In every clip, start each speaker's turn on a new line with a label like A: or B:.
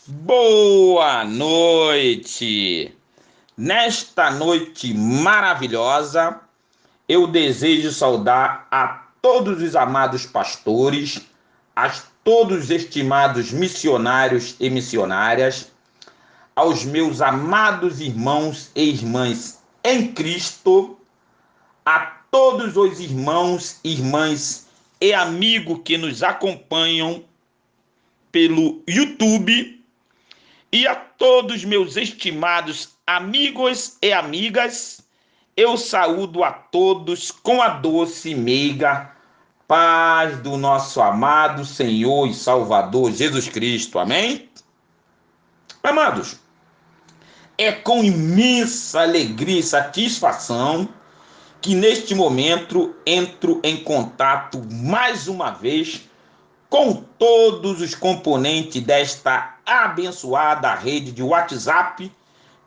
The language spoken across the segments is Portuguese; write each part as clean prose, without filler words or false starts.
A: Boa noite! Nesta noite maravilhosa, eu desejo saudar a todos os amados pastores, a todos os estimados missionários e missionárias, aos meus amados irmãos e irmãs em Cristo, a todos os irmãos, irmãs e amigos que nos acompanham pelo YouTube e a todos meus estimados amigos e amigas, eu saúdo a todos com a doce e meiga paz do nosso amado Senhor e Salvador Jesus Cristo. Amém? Amados, é com imensa alegria e satisfação que neste momento entro em contato mais uma vez com todos os componentes desta abençoada rede de WhatsApp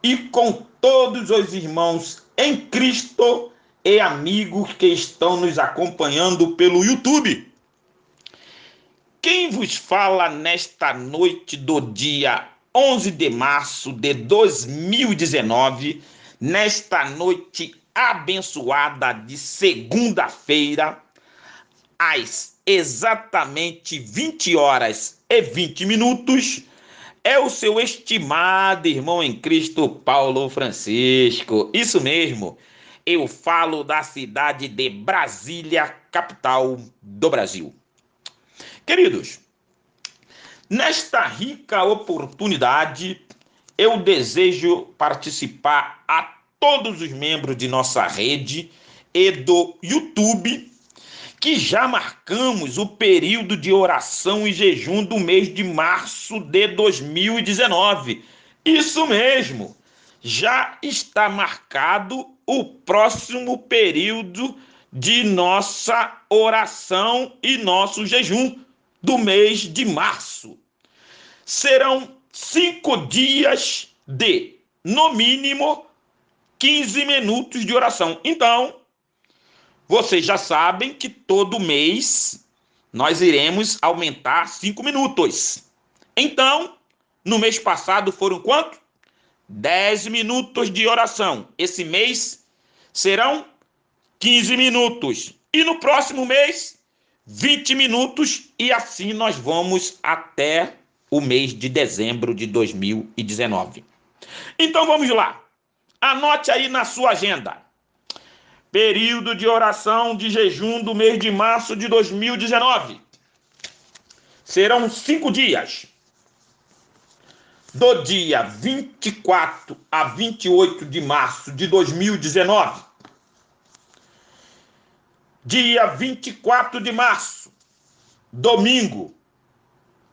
A: e com todos os irmãos em Cristo e amigos que estão nos acompanhando pelo YouTube. Quem vos fala nesta noite do dia 11 de março de 2019, nesta noite abençoada de segunda-feira, às exatamente 20 horas e 20 minutos, é o seu estimado irmão em Cristo, Paulo Francisco. Isso mesmo, eu falo da cidade de Brasília, capital do Brasil. Queridos, nesta rica oportunidade, eu desejo participar a todos os membros de nossa rede e do YouTube, que já marcamos o período de oração e jejum do mês de março de 2019. Isso mesmo, já está marcado o próximo período de nossa oração e nosso jejum do mês de março. Serão 5 dias de, no mínimo, 15 minutos de oração. Então, vocês já sabem que todo mês nós iremos aumentar 5 minutos. Então, no mês passado foram quanto? 10 minutos de oração. Esse mês serão 15 minutos. E no próximo mês, 20 minutos. E assim nós vamos até o mês de dezembro de 2019. Então vamos lá. Anote aí na sua agenda. Período de oração de jejum do mês de março de 2019. Serão 5 dias. Do dia 24 a 28 de março de 2019. Dia 24 de março, domingo,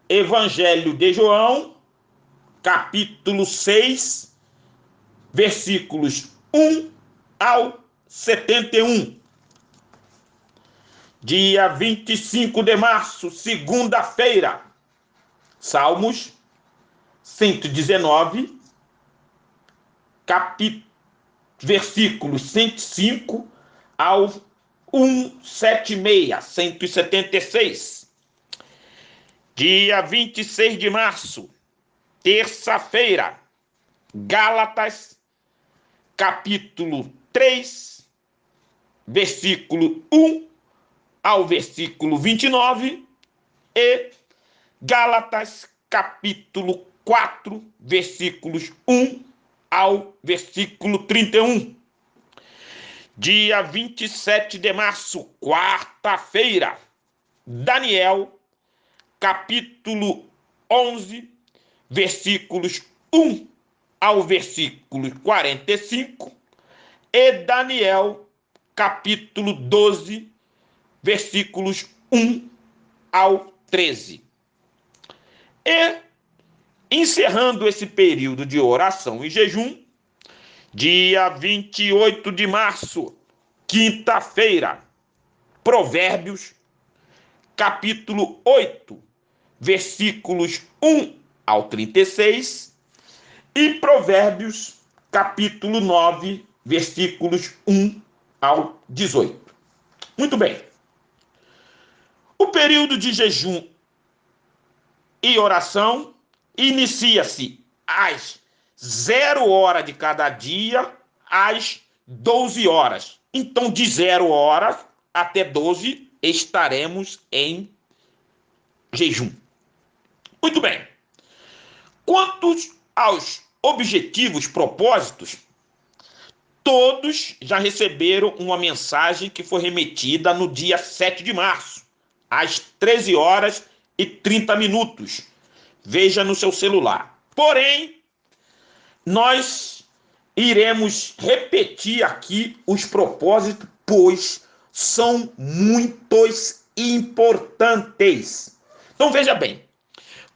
A: Evangelho de João, capítulo 6, versículos 1 ao 71. Dia 25 de março, segunda-feira, Salmos 119, versículos 105 ao 176, 176. Dia 26 de março, terça-feira, Gálatas, capítulo 3, versículo 1 ao versículo 29 e Gálatas, capítulo 4, versículos 1 ao versículo 31. Dia 27 de março, quarta-feira, Daniel, capítulo 11, versículos 1 ao versículo 45, e Daniel, capítulo 12, versículos 1 ao 13. E, encerrando esse período de oração e jejum, dia 28 de março, quinta-feira, Provérbios, capítulo 8, versículos 1 ao 36, e Provérbios, capítulo 9, versículos 1 ao 18. Muito bem. O período de jejum e oração inicia-se às 0 hora de cada dia, às 12 horas. Então, de 0 horas até 12, estaremos em jejum. Muito bem. Quanto aos objetivos, propósitos, todos já receberam uma mensagem que foi remetida no dia 7 de março, às 13 horas e 30 minutos. Veja no seu celular. Porém, nós iremos repetir aqui os propósitos, pois são muitos importantes. Então veja bem,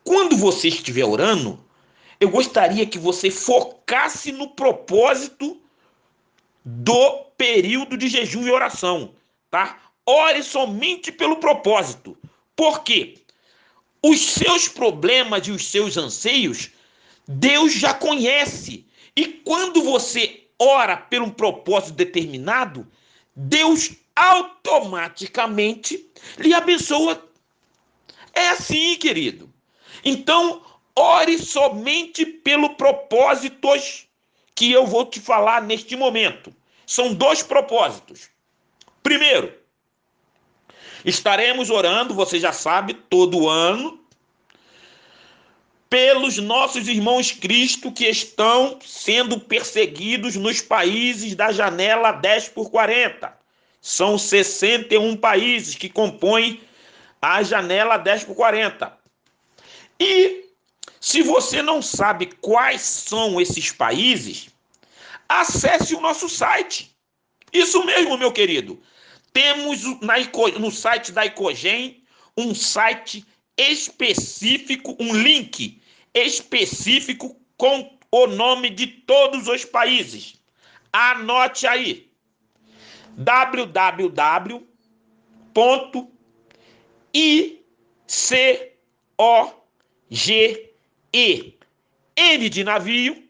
A: quando você estiver orando, eu gostaria que você focasse no propósito do período de jejum e oração, tá? Ore somente pelo propósito. Por quê? Os seus problemas e os seus anseios, Deus já conhece. E quando você ora por um propósito determinado, Deus automaticamente lhe abençoa. É assim, querido. Então, ore somente pelo propósitos que eu vou te falar neste momento. São 2 propósitos. Primeiro, estaremos orando, você já sabe, todo ano, pelos nossos irmãos Cristo que estão sendo perseguidos nos países da janela 10x40. São 61 países que compõem a janela 10x40. E se você não sabe quais são esses países, acesse o nosso site. Isso mesmo, meu querido. Temos no site da Icogen um site específico, um link específico com o nome de todos os países. Anote aí: www.icogen de navio.com.br.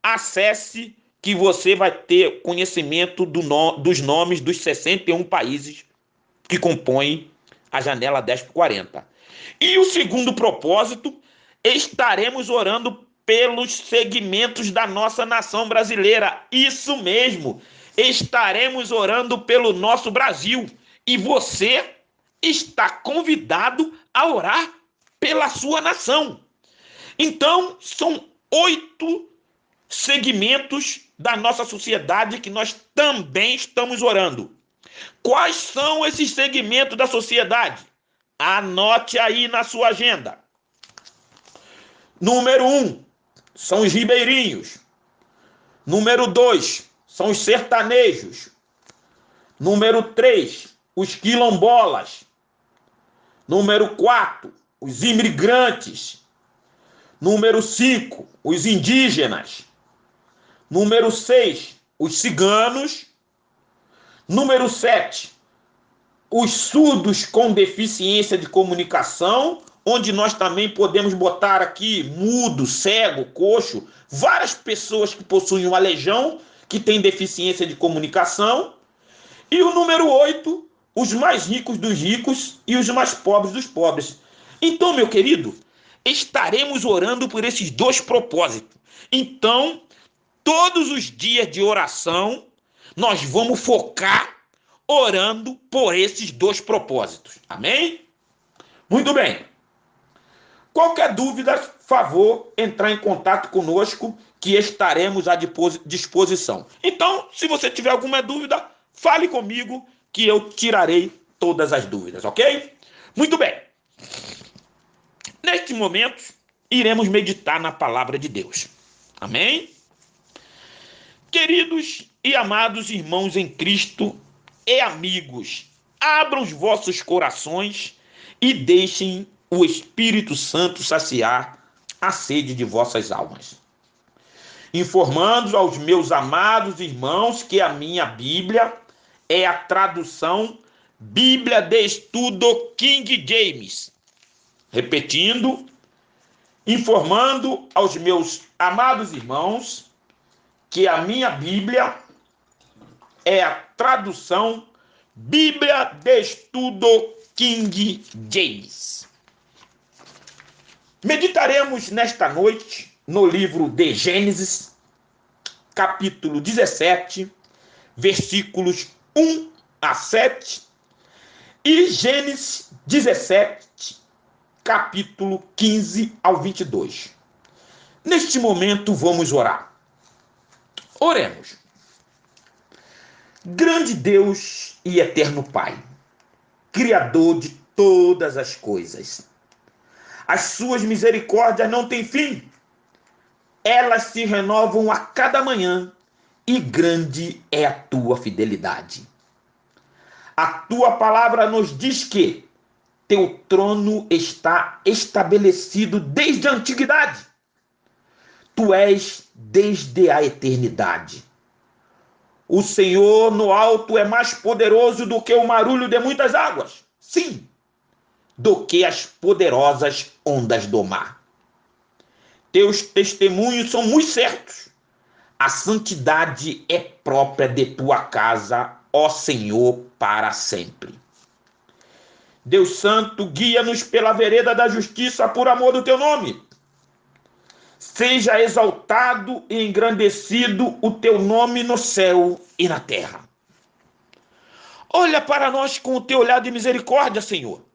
A: Acesse que você vai ter conhecimento dos nomes dos 61 países que compõem a janela 10x40. E o segundo propósito, estaremos orando pelos segmentos da nossa nação brasileira. Isso mesmo, estaremos orando pelo nosso Brasil. E você está convidado a orar pela sua nação. Então, são 8 segmentos da nossa sociedade que nós também estamos orando. Quais são esses segmentos da sociedade? Anote aí na sua agenda. Número 1, são os ribeirinhos. Número 2, são os sertanejos. Número 3, os quilombolas. Número 4, os imigrantes. Número 5, os indígenas. Número 6, os ciganos. Número 7, os surdos com deficiência de comunicação, onde nós também podemos botar aqui mudo, cego, coxo, várias pessoas que possuem uma legião, que têm deficiência de comunicação. E o número 8, os mais ricos dos ricos e os mais pobres dos pobres. Então, meu querido, estaremos orando por esses 2 propósitos. Então, todos os dias de oração, nós vamos focar orando por esses 2 propósitos. Amém? Muito bem. Qualquer dúvida, favor, entrar em contato conosco, que estaremos à disposição. Então, se você tiver alguma dúvida, fale comigo, que eu tirarei todas as dúvidas, ok? Muito bem. Neste momento, iremos meditar na palavra de Deus. Amém? Queridos e amados irmãos em Cristo e amigos, abram os vossos corações e deixem o Espírito Santo saciar a sede de vossas almas. Informando aos meus amados irmãos que a minha Bíblia é a tradução Bíblia de Estudo King James. Repetindo, informando aos meus amados irmãos que a minha Bíblia é a tradução Bíblia de Estudo King James. Meditaremos nesta noite no livro de Gênesis, capítulo 17, versículos 1 a 7, e Gênesis 17, capítulo 15 ao 22. Neste momento vamos orar. Oremos. Grande Deus e eterno Pai, Criador de todas as coisas, as suas misericórdias não têm fim. Elas se renovam a cada manhã e grande é a tua fidelidade. A tua palavra nos diz que teu trono está estabelecido desde a antiguidade. Tu és desde a eternidade. O Senhor no alto é mais poderoso do que o marulho de muitas águas. Sim, do que as poderosas ondas do mar. Teus testemunhos são muito certos. A santidade é própria de tua casa, ó Senhor, para sempre. Deus Santo, guia-nos pela vereda da justiça por amor do teu nome. Seja exaltado e engrandecido o teu nome no céu e na terra. Olha para nós com o teu olhar de misericórdia, Senhor,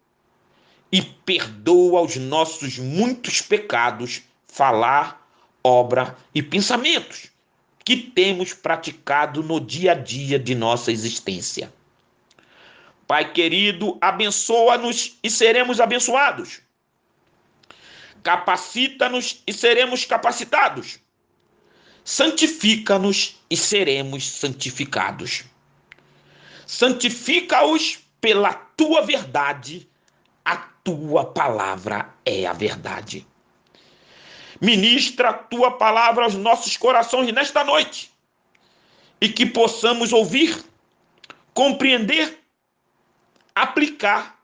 A: e perdoa os nossos muitos pecados, falar, obra e pensamentos que temos praticado no dia a dia de nossa existência. Pai querido, abençoa-nos e seremos abençoados. Capacita-nos e seremos capacitados. Santifica-nos e seremos santificados. Santifica-os pela tua verdade. A tua palavra é a verdade. Ministra a tua palavra aos nossos corações nesta noite e que possamos ouvir, compreender, aplicar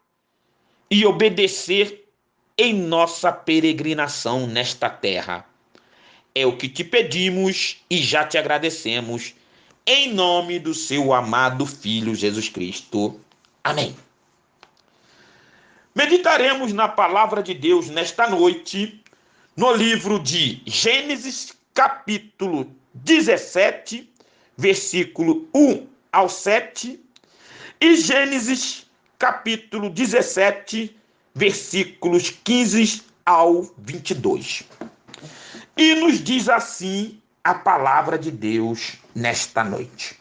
A: e obedecer em nossa peregrinação nesta terra. É o que te pedimos e já te agradecemos, em nome do seu amado Filho Jesus Cristo. Amém. Meditaremos na palavra de Deus nesta noite, no livro de Gênesis, capítulo 17, versículo 1 ao 7, e Gênesis, capítulo 17, versículos 15 ao 22. E nos diz assim a palavra de Deus nesta noite.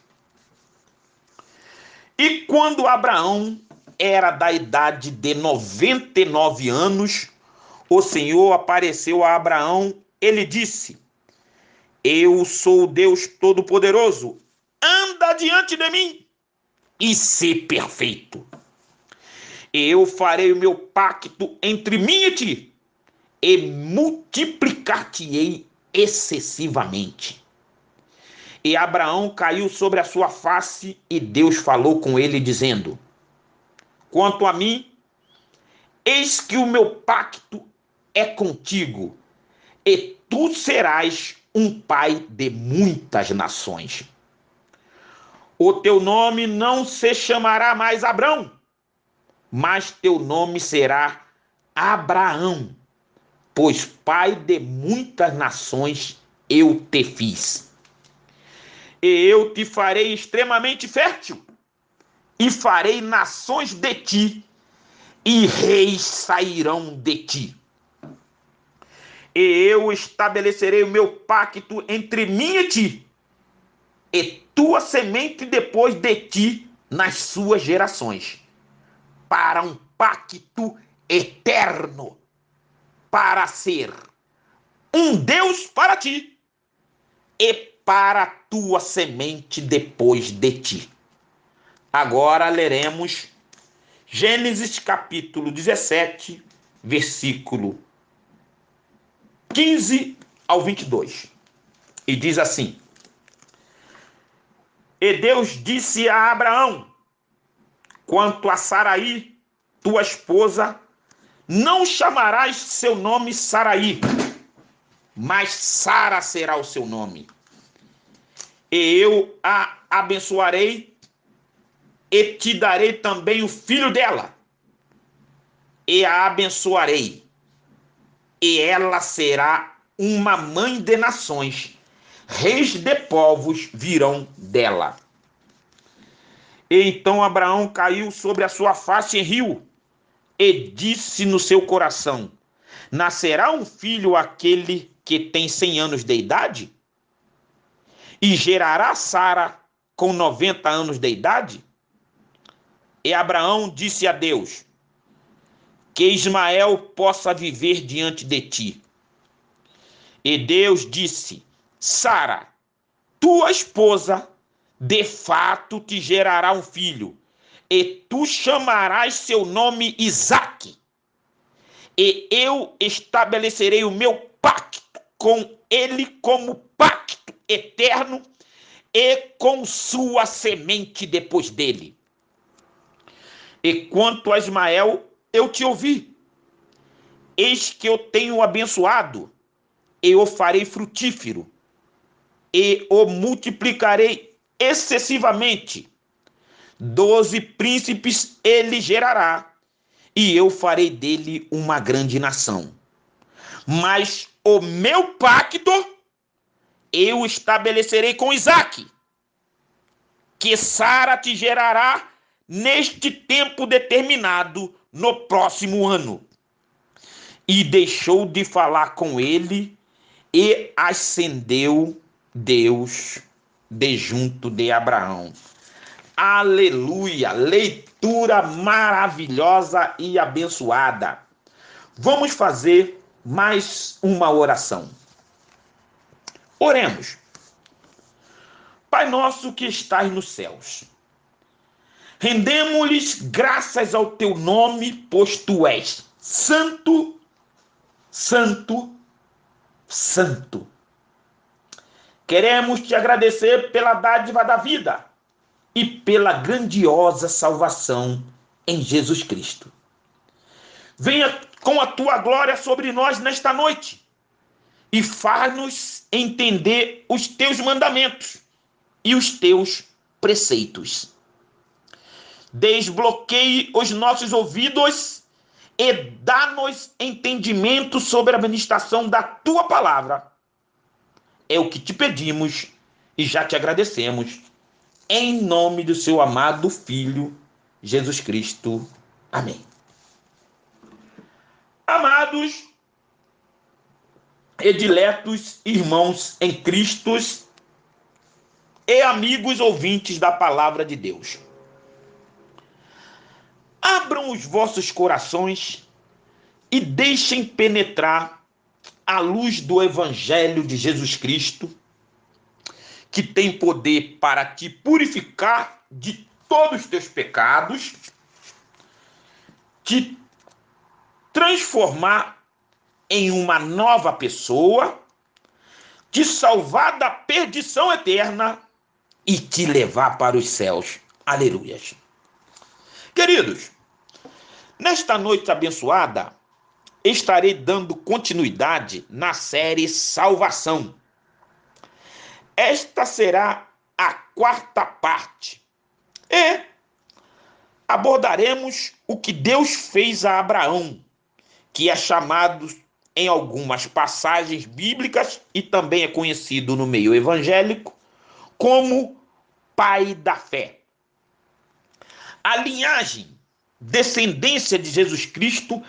A: E quando Abraão era da idade de 99 anos, o Senhor apareceu a Abraão, ele disse: Eu sou o Deus Todo-Poderoso, anda diante de mim e sê perfeito. Eu farei o meu pacto entre mim e ti, e multiplicar-te-ei excessivamente. E Abraão caiu sobre a sua face, e Deus falou com ele, dizendo: Quanto a mim, eis que o meu pacto é contigo, e tu serás um pai de muitas nações. O teu nome não se chamará mais Abrão, mas teu nome será Abraão, pois pai de muitas nações eu te fiz. E eu te farei extremamente fértil, e farei nações de ti, e reis sairão de ti. E eu estabelecerei o meu pacto entre mim e ti, e tua semente depois de ti nas suas gerações, para um pacto eterno, para ser um Deus para ti e para a tua semente depois de ti. Agora leremos Gênesis capítulo 17, versículo 15 ao 22. E diz assim: E Deus disse a Abraão: Quanto a Saraí, tua esposa, não chamarás seu nome Saraí, mas Sara será o seu nome. E eu a abençoarei e te darei também o filho dela, e a abençoarei. e ela será uma mãe de nações. Reis de povos virão dela. Então Abraão caiu sobre a sua face e riu, e disse no seu coração: nascerá um filho àquele que tem 100 anos de idade? E gerará Sara com 90 anos de idade? E Abraão disse a Deus: que Ismael possa viver diante de ti. E Deus disse: Sara, tua esposa, de fato te gerará um filho, e tu chamarás seu nome Isaque. E eu estabelecerei o meu pacto com ele como pacto eterno e com sua semente depois dele. E quanto a Ismael, eu te ouvi. Eis que eu tenho abençoado, e o farei frutífero, e o multiplicarei excessivamente. 12 príncipes ele gerará, e eu farei dele uma grande nação. Mas o meu pacto eu estabelecerei com Isaque, que Sara te gerará neste tempo determinado, no próximo ano. E deixou de falar com ele, e ascendeu Deus de junto de Abraão. Aleluia! Leitura maravilhosa e abençoada. Vamos fazer mais uma oração. Oremos. Pai nosso que estás nos céus, rendemos-lhes graças ao teu nome, pois tu és santo, santo, santo. Queremos te agradecer pela dádiva da vida e pela grandiosa salvação em Jesus Cristo. Venha com a tua glória sobre nós nesta noite e faz-nos entender os teus mandamentos e os teus preceitos. Desbloqueie os nossos ouvidos e dá-nos entendimento sobre a administração da tua palavra. É o que te pedimos e já te agradecemos. Em nome do seu amado Filho, Jesus Cristo. Amém. Amados e diletos irmãos em Cristo e amigos ouvintes da palavra de Deus, abram os vossos corações e deixem penetrar a luz do Evangelho de Jesus Cristo, que tem poder para te purificar de todos os teus pecados, te transformar em uma nova pessoa, te salvar da perdição eterna e te levar para os céus. Aleluias. Queridos, nesta noite abençoada, estarei dando continuidade na série Salvação. Esta será a quarta parte e abordaremos o que Deus fez a Abraão, que é chamado em algumas passagens bíblicas e também é conhecido no meio evangélico como pai da fé. A linhagem, descendência de Jesus Cristo,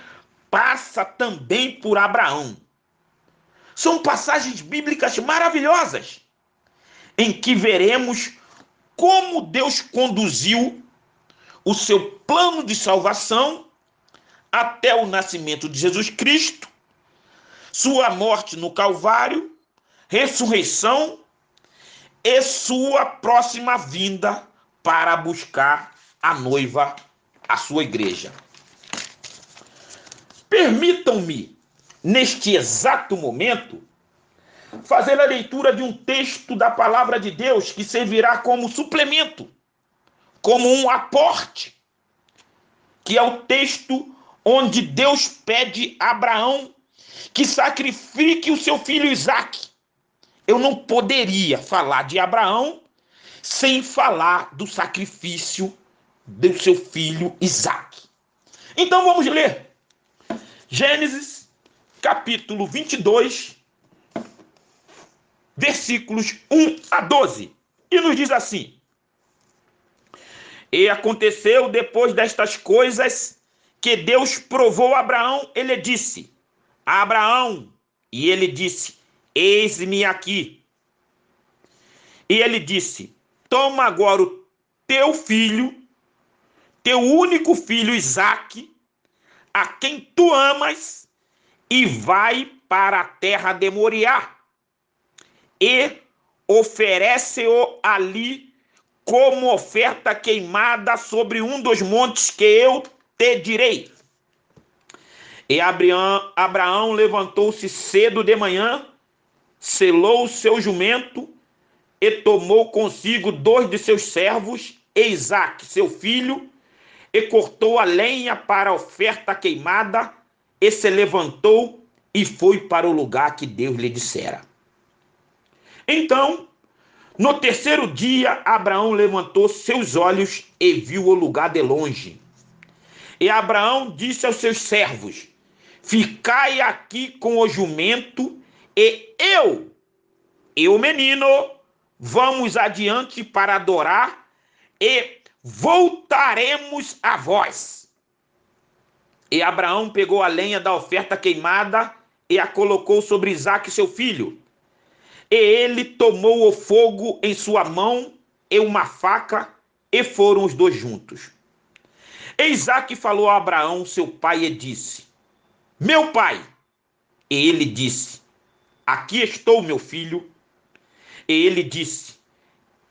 A: passa também por Abraão. São passagens bíblicas maravilhosas, em que veremos como Deus conduziu o seu plano de salvação até o nascimento de Jesus Cristo, sua morte no Calvário, ressurreição e sua próxima vinda para buscar a noiva, a sua igreja. Permitam-me, neste exato momento, fazer a leitura de um texto da palavra de Deus que servirá como suplemento, como um aporte, que é o texto onde Deus pede a Abraão que sacrifique o seu filho Isaque. Eu não poderia falar de Abraão sem falar do sacrifício do seu filho Isaque. Então vamos ler Gênesis, capítulo 22, versículos 1 a 12. E nos diz assim: E aconteceu depois destas coisas que Deus provou a Abraão, ele disse: Abraão, e ele disse: Eis-me aqui. E ele disse: Toma agora o teu filho, teu único filho Isaque, a quem tu amas, e vai para a terra de Moriá, e oferece-o ali como oferta queimada sobre um dos montes que eu te direi. E Abraão levantou-se cedo de manhã, selou o seu jumento e tomou consigo 2 de seus servos, e Isaque, seu filho, e cortou a lenha para a oferta queimada, e se levantou e foi para o lugar que Deus lhe dissera. Então, no terceiro dia, Abraão levantou seus olhos e viu o lugar de longe. E Abraão disse aos seus servos: Ficai aqui com o jumento, e eu e o menino vamos adiante para adorar, e voltaremos a vós. E Abraão pegou a lenha da oferta queimada e a colocou sobre Isaque, seu filho. E ele tomou o fogo em sua mão e uma faca, e foram os dois juntos. E Isaque falou a Abraão, seu pai, e disse: Meu pai. E ele disse: Aqui estou, meu filho. E ele disse: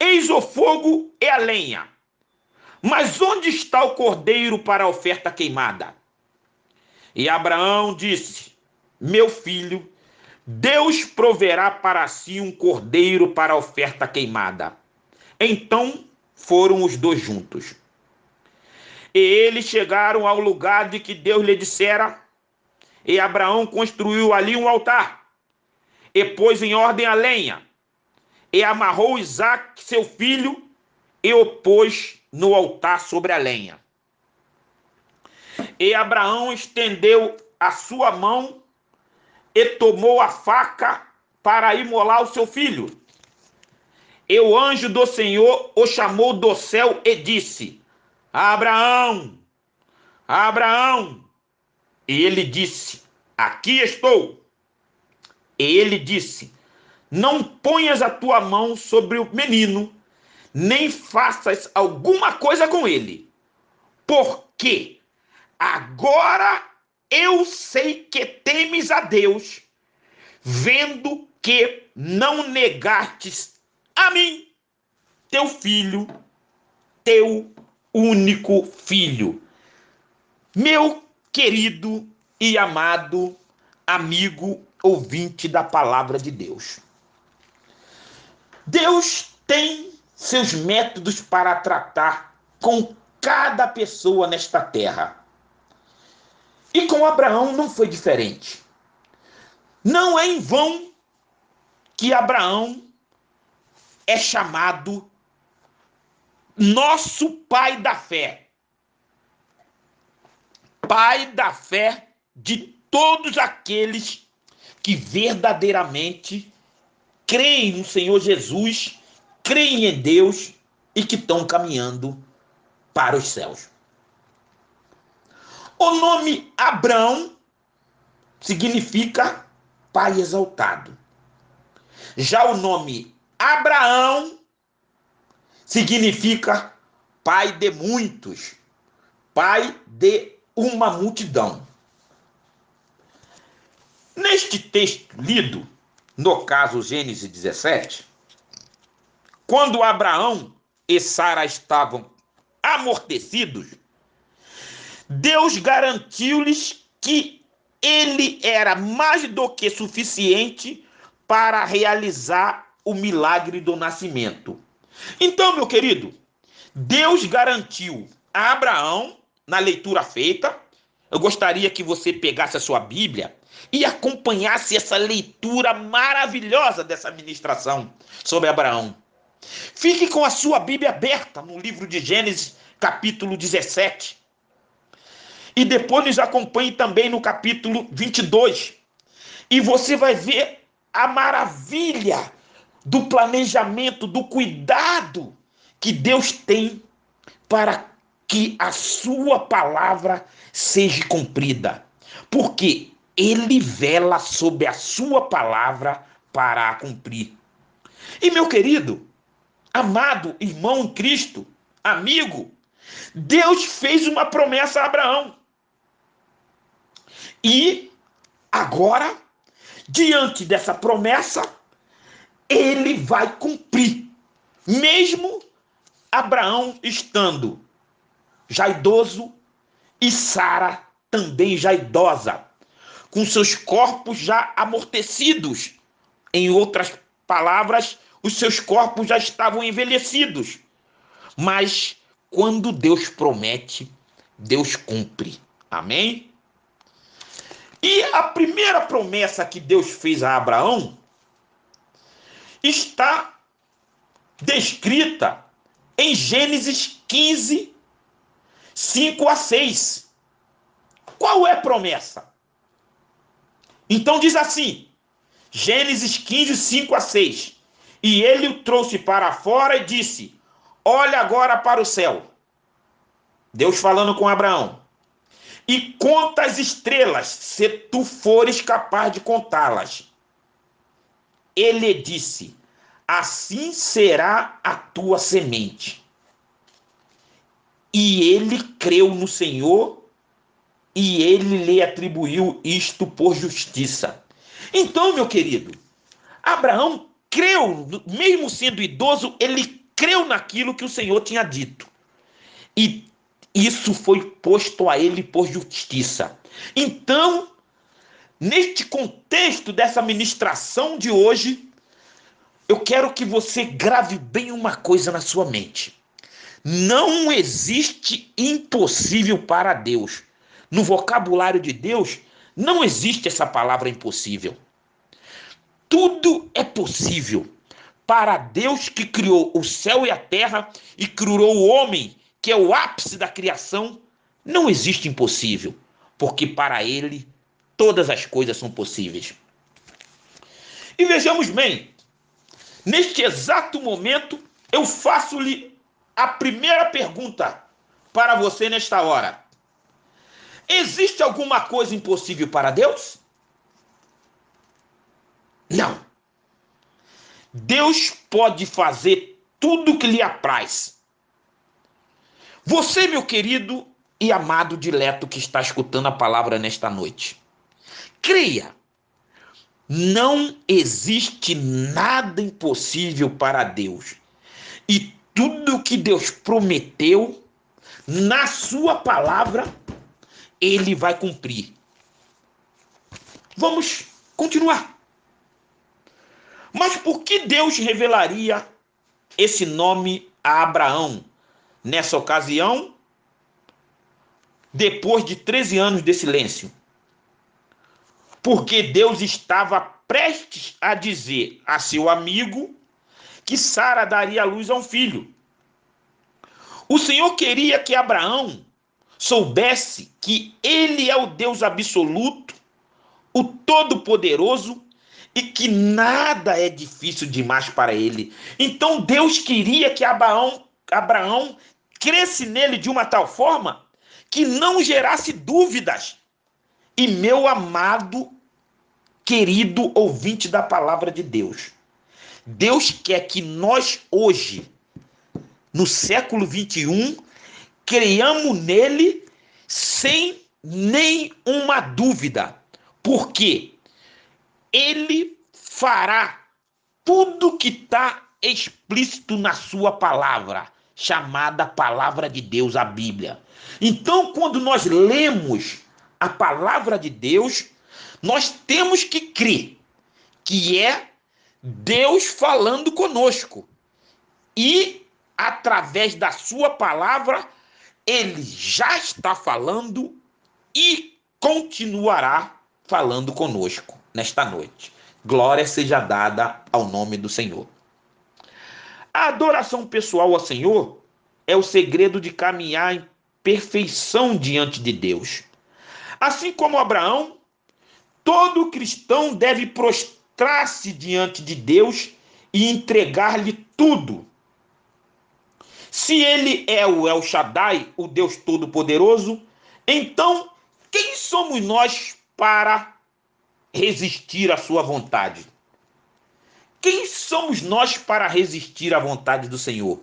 A: Eis o fogo e a lenha, mas onde está o cordeiro para a oferta queimada? E Abraão disse: Meu filho, Deus proverá para si um cordeiro para a oferta queimada. Então foram os dois juntos. E eles chegaram ao lugar de que Deus lhe dissera, e Abraão construiu ali um altar, e pôs em ordem a lenha, e amarrou Isaque, seu filho, e o pôs no altar sobre a lenha. E Abraão estendeu a sua mão e tomou a faca para imolar o seu filho. E o anjo do Senhor o chamou do céu e disse: Abraão, Abraão. E ele disse: Aqui estou. E ele disse: Não ponhas a tua mão sobre o menino, nem faças alguma coisa com ele, porque agora eu sei que temes a Deus, vendo que não negastes a mim, teu filho, teu único filho. Meu querido e amado amigo ouvinte da palavra de Deus. Deus tem seus métodos para tratar com cada pessoa nesta terra. E com Abraão não foi diferente. Não é em vão que Abraão é chamado nosso pai da fé. Pai da fé de todos aqueles que verdadeiramente creem no Senhor Jesus, creem em Deus e que estão caminhando para os céus. O nome Abrão significa pai exaltado. Já o nome Abraão significa pai de muitos, pai de uma multidão. Neste texto lido, no caso Gênesis 17, quando Abraão e Sara estavam amortecidos, Deus garantiu-lhes que ele era mais do que suficiente para realizar o milagre do nascimento. Então, meu querido, Deus garantiu a Abraão, na leitura feita, eu gostaria que você pegasse a sua Bíblia e acompanhasse essa leitura maravilhosa dessa ministração sobre Abraão. Fique com a sua Bíblia aberta no livro de Gênesis, capítulo 17. E depois nos acompanhe também no capítulo 22, E você vai ver a maravilha do planejamento, do cuidado que Deus tem para que a sua palavra seja cumprida. Porque ele vela sobre a sua palavra para a cumprir. E meu querido, amado irmão em Cristo, amigo, Deus fez uma promessa a Abraão. E agora, diante dessa promessa, ele vai cumprir. Mesmo Abraão estando já idoso e Sara também já idosa, com seus corpos já amortecidos. Em outras palavras, os seus corpos já estavam envelhecidos. Mas quando Deus promete, Deus cumpre. Amém? E a primeira promessa que Deus fez a Abraão está descrita em Gênesis 15, 5 a 6. Qual é a promessa? Então diz assim, Gênesis 15, 5 a 6. E ele o trouxe para fora e disse, olha agora para o céu. Deus falando com Abraão. E conta as estrelas, se tu fores capaz de contá-las. Ele disse, assim será a tua semente. E ele creu no Senhor, e ele lhe atribuiu isto por justiça. Então, meu querido, Abraão creu, mesmo sendo idoso, ele creu naquilo que o Senhor tinha dito. E isso foi posto a ele por justiça. Então, neste contexto dessa ministração de hoje, eu quero que você grave bem uma coisa na sua mente. Não existe impossível para Deus. No vocabulário de Deus, não existe essa palavra impossível. Tudo é possível para Deus que criou o céu e a terra e criou o homem, que é o ápice da criação. Não existe impossível, porque para ele todas as coisas são possíveis. E vejamos bem, neste exato momento, eu faço-lhe a primeira pergunta para você nesta hora. Existe alguma coisa impossível para Deus? Não. Deus pode fazer tudo o que lhe apraz. Você, meu querido e amado dileto que está escutando a palavra nesta noite, creia, não existe nada impossível para Deus. E tudo que Deus prometeu na sua palavra, ele vai cumprir. Vamos continuar. Mas por que Deus revelaria esse nome a Abraão nessa ocasião, depois de 13 anos de silêncio? Porque Deus estava prestes a dizer a seu amigo que Sara daria à luz a um filho. O Senhor queria que Abraão soubesse que ele é o Deus absoluto, o Todo-Poderoso, e que nada é difícil demais para ele. Então Deus queria que Abraão cresce nele de uma tal forma que não gerasse dúvidas. E meu amado, querido ouvinte da palavra de Deus, Deus quer que nós hoje, no século 21, creiamos nele sem nenhuma dúvida. Porque ele fará tudo que está explícito na sua palavra, chamada Palavra de Deus, a Bíblia. Então, quando nós lemos a palavra de Deus, nós temos que crer que é Deus falando conosco. E, através da sua palavra, ele já está falando e continuará falando conosco nesta noite. Glória seja dada ao nome do Senhor. A adoração pessoal ao Senhor é o segredo de caminhar em perfeição diante de Deus. Assim como Abraão, Todo cristão deve prostrar-se diante de Deus e entregar-lhe tudo. Se ele é o El Shaddai, o Deus Todo-Poderoso, então quem somos nós para resistir à sua vontade? Quem somos nós para resistir à vontade do Senhor?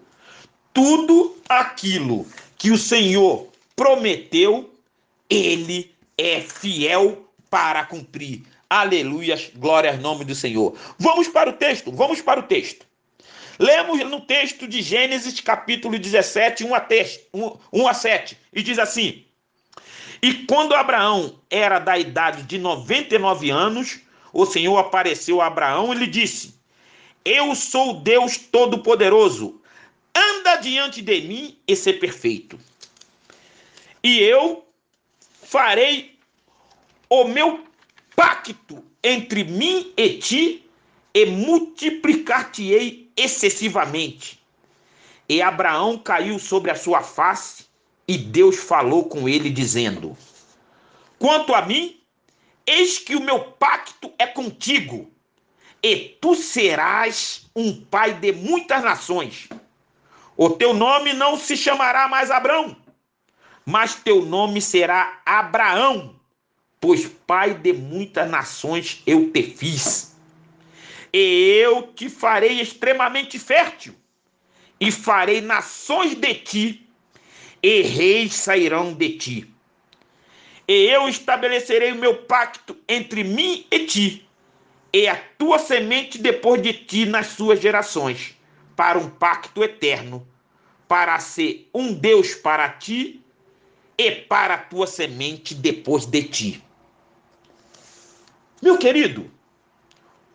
A: Tudo aquilo que o Senhor prometeu, ele é fiel para cumprir. Aleluias, glória ao nome do Senhor. Vamos para o texto. Lemos no texto de Gênesis, capítulo 17, 1 a 7, e diz assim: E quando Abraão era da idade de 99 anos, o Senhor apareceu a Abraão e lhe disse: Eu sou Deus Todo-Poderoso, anda diante de mim e ser perfeito. E eu farei o meu pacto entre mim e ti, e multiplicar-te-ei excessivamente. E Abraão caiu sobre a sua face, e Deus falou com ele, dizendo: Quanto a mim, eis que o meu pacto é contigo, e tu serás um pai de muitas nações. O teu nome não se chamará mais Abrão, mas teu nome será Abraão, pois pai de muitas nações eu te fiz. E eu te farei extremamente fértil, e farei nações de ti, e reis sairão de ti. E eu estabelecerei o meu pacto entre mim e ti, e a tua semente depois de ti nas suas gerações, para um pacto eterno, para ser um Deus para ti e para a tua semente depois de ti. Meu querido,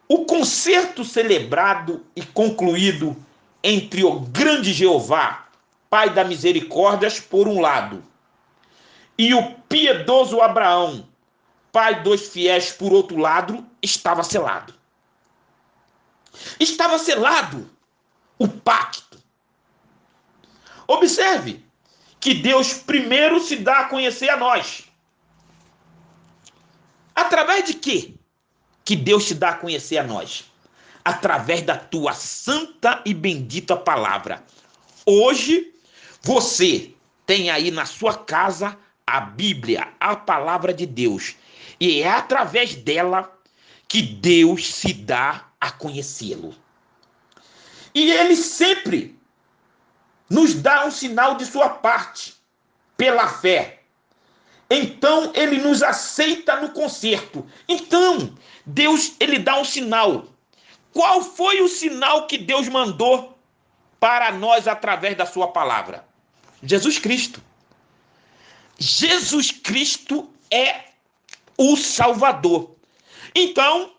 A: o concerto celebrado e concluído entre o grande Jeová, Pai da misericórdias, por um lado, e o piedoso Abraão, pai dos fiéis, por outro lado, estava selado. Estava selado o pacto. Observe que Deus primeiro se dá a conhecer a nós. Através de quê que Deus se dá a conhecer a nós? Através da tua santa e bendita palavra. Hoje, você tem aí na sua casa a Bíblia, a palavra de Deus. E é através dela que Deus se dá a conhecê-lo. E ele sempre nos dá um sinal de sua parte, pela fé. Então, ele nos aceita no concerto. Então, Deus, ele dá um sinal. Qual foi o sinal que Deus mandou para nós através da sua palavra? Jesus Cristo. Jesus Cristo é o Salvador. Então,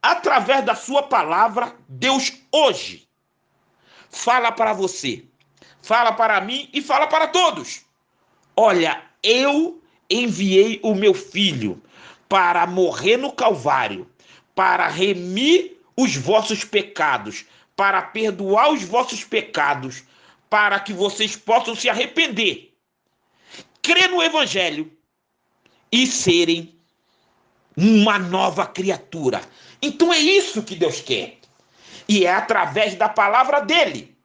A: através da sua palavra, Deus hoje fala para você, fala para mim e fala para todos. Olha, eu enviei o meu filho para morrer no Calvário, para remir os vossos pecados, para perdoar os vossos pecados, para que vocês possam se arrepender, crer no Evangelho e serem uma nova criatura. Então é isso que Deus quer. E é através da palavra dele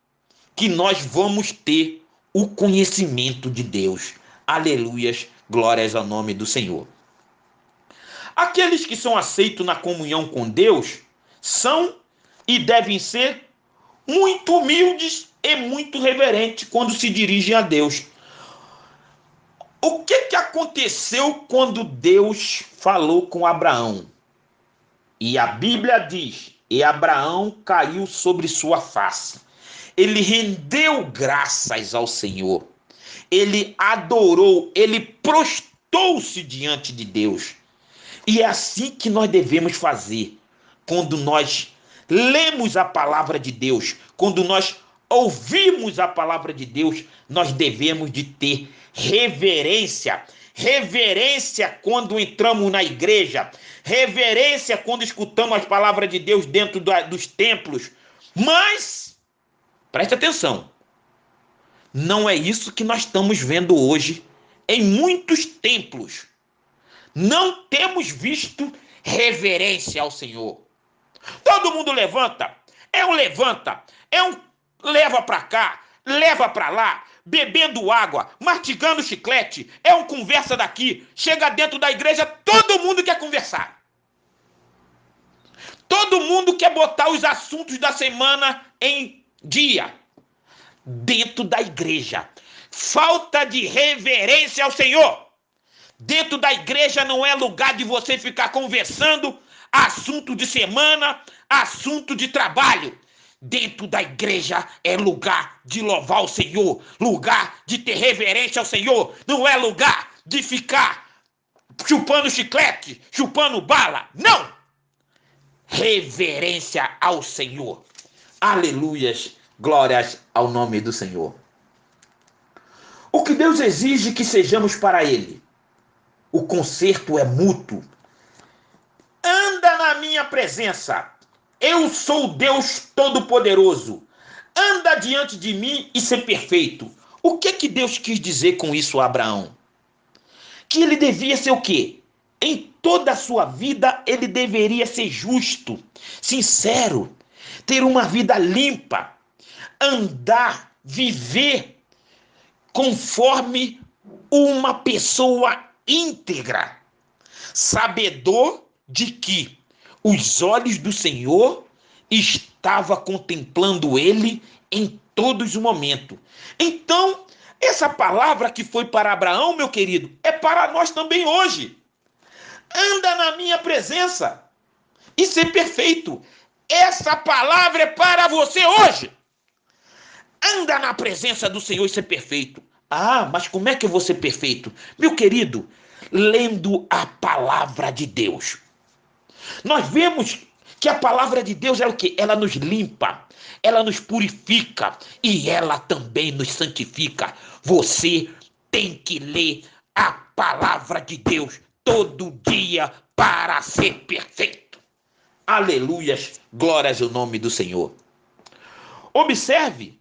A: que nós vamos ter o conhecimento de Deus. Aleluias, glórias ao nome do Senhor. Aqueles que são aceitos na comunhão com Deus são e devem ser muito humildes e muito reverentes quando se dirigem a Deus. O que aconteceu quando Deus falou com Abraão? E a Bíblia diz: e Abraão caiu sobre sua face. Ele rendeu graças ao Senhor. Ele adorou, ele prostrou-se diante de Deus. E é assim que nós devemos fazer quando nós lemos a palavra de Deus, quando nós ouvimos a palavra de Deus, nós devemos de ter reverência. Reverência quando entramos na igreja, reverência quando escutamos as palavras de Deus dentro dos templos. Mas, preste atenção, não é isso que nós estamos vendo hoje em muitos templos. Não temos visto reverência ao Senhor. Todo mundo levanta, é um leva para cá, leva para lá, bebendo água, mastigando chiclete, é um conversa daqui, chega dentro da igreja, todo mundo quer conversar. Todo mundo quer botar os assuntos da semana em dia. Dentro da igreja. Falta de reverência ao Senhor. Dentro da igreja não é lugar de você ficar conversando assunto de semana, assunto de trabalho. Dentro da igreja é lugar de louvar o Senhor, lugar de ter reverência ao Senhor. Não é lugar de ficar chupando chiclete, chupando bala. Não! Reverência ao Senhor. Aleluias, glórias ao nome do Senhor. O que Deus exige que sejamos para Ele? O conserto é mútuo. Anda na minha presença. Eu sou Deus Todo-Poderoso. Anda diante de mim e ser perfeito. O que Deus quis dizer com isso a Abraão? Que ele devia ser o quê? Em toda a sua vida, ele deveria ser justo, sincero, ter uma vida limpa, andar, viver conforme uma pessoa íntegra, sabedor de que os olhos do Senhor estavam contemplando ele em todos os momentos. Então, essa palavra que foi para Abraão, meu querido, é para nós também hoje. Anda na minha presença e ser perfeito. Essa palavra é para você hoje. Anda na presença do Senhor e ser perfeito. Ah, mas como é que eu vou ser perfeito? Meu querido, lendo a palavra de Deus. Nós vemos que a palavra de Deus é o quê? Ela nos limpa, ela nos purifica e ela também nos santifica. Você tem que ler a palavra de Deus todo dia para ser perfeito. Aleluias, glórias ao nome do Senhor. Observe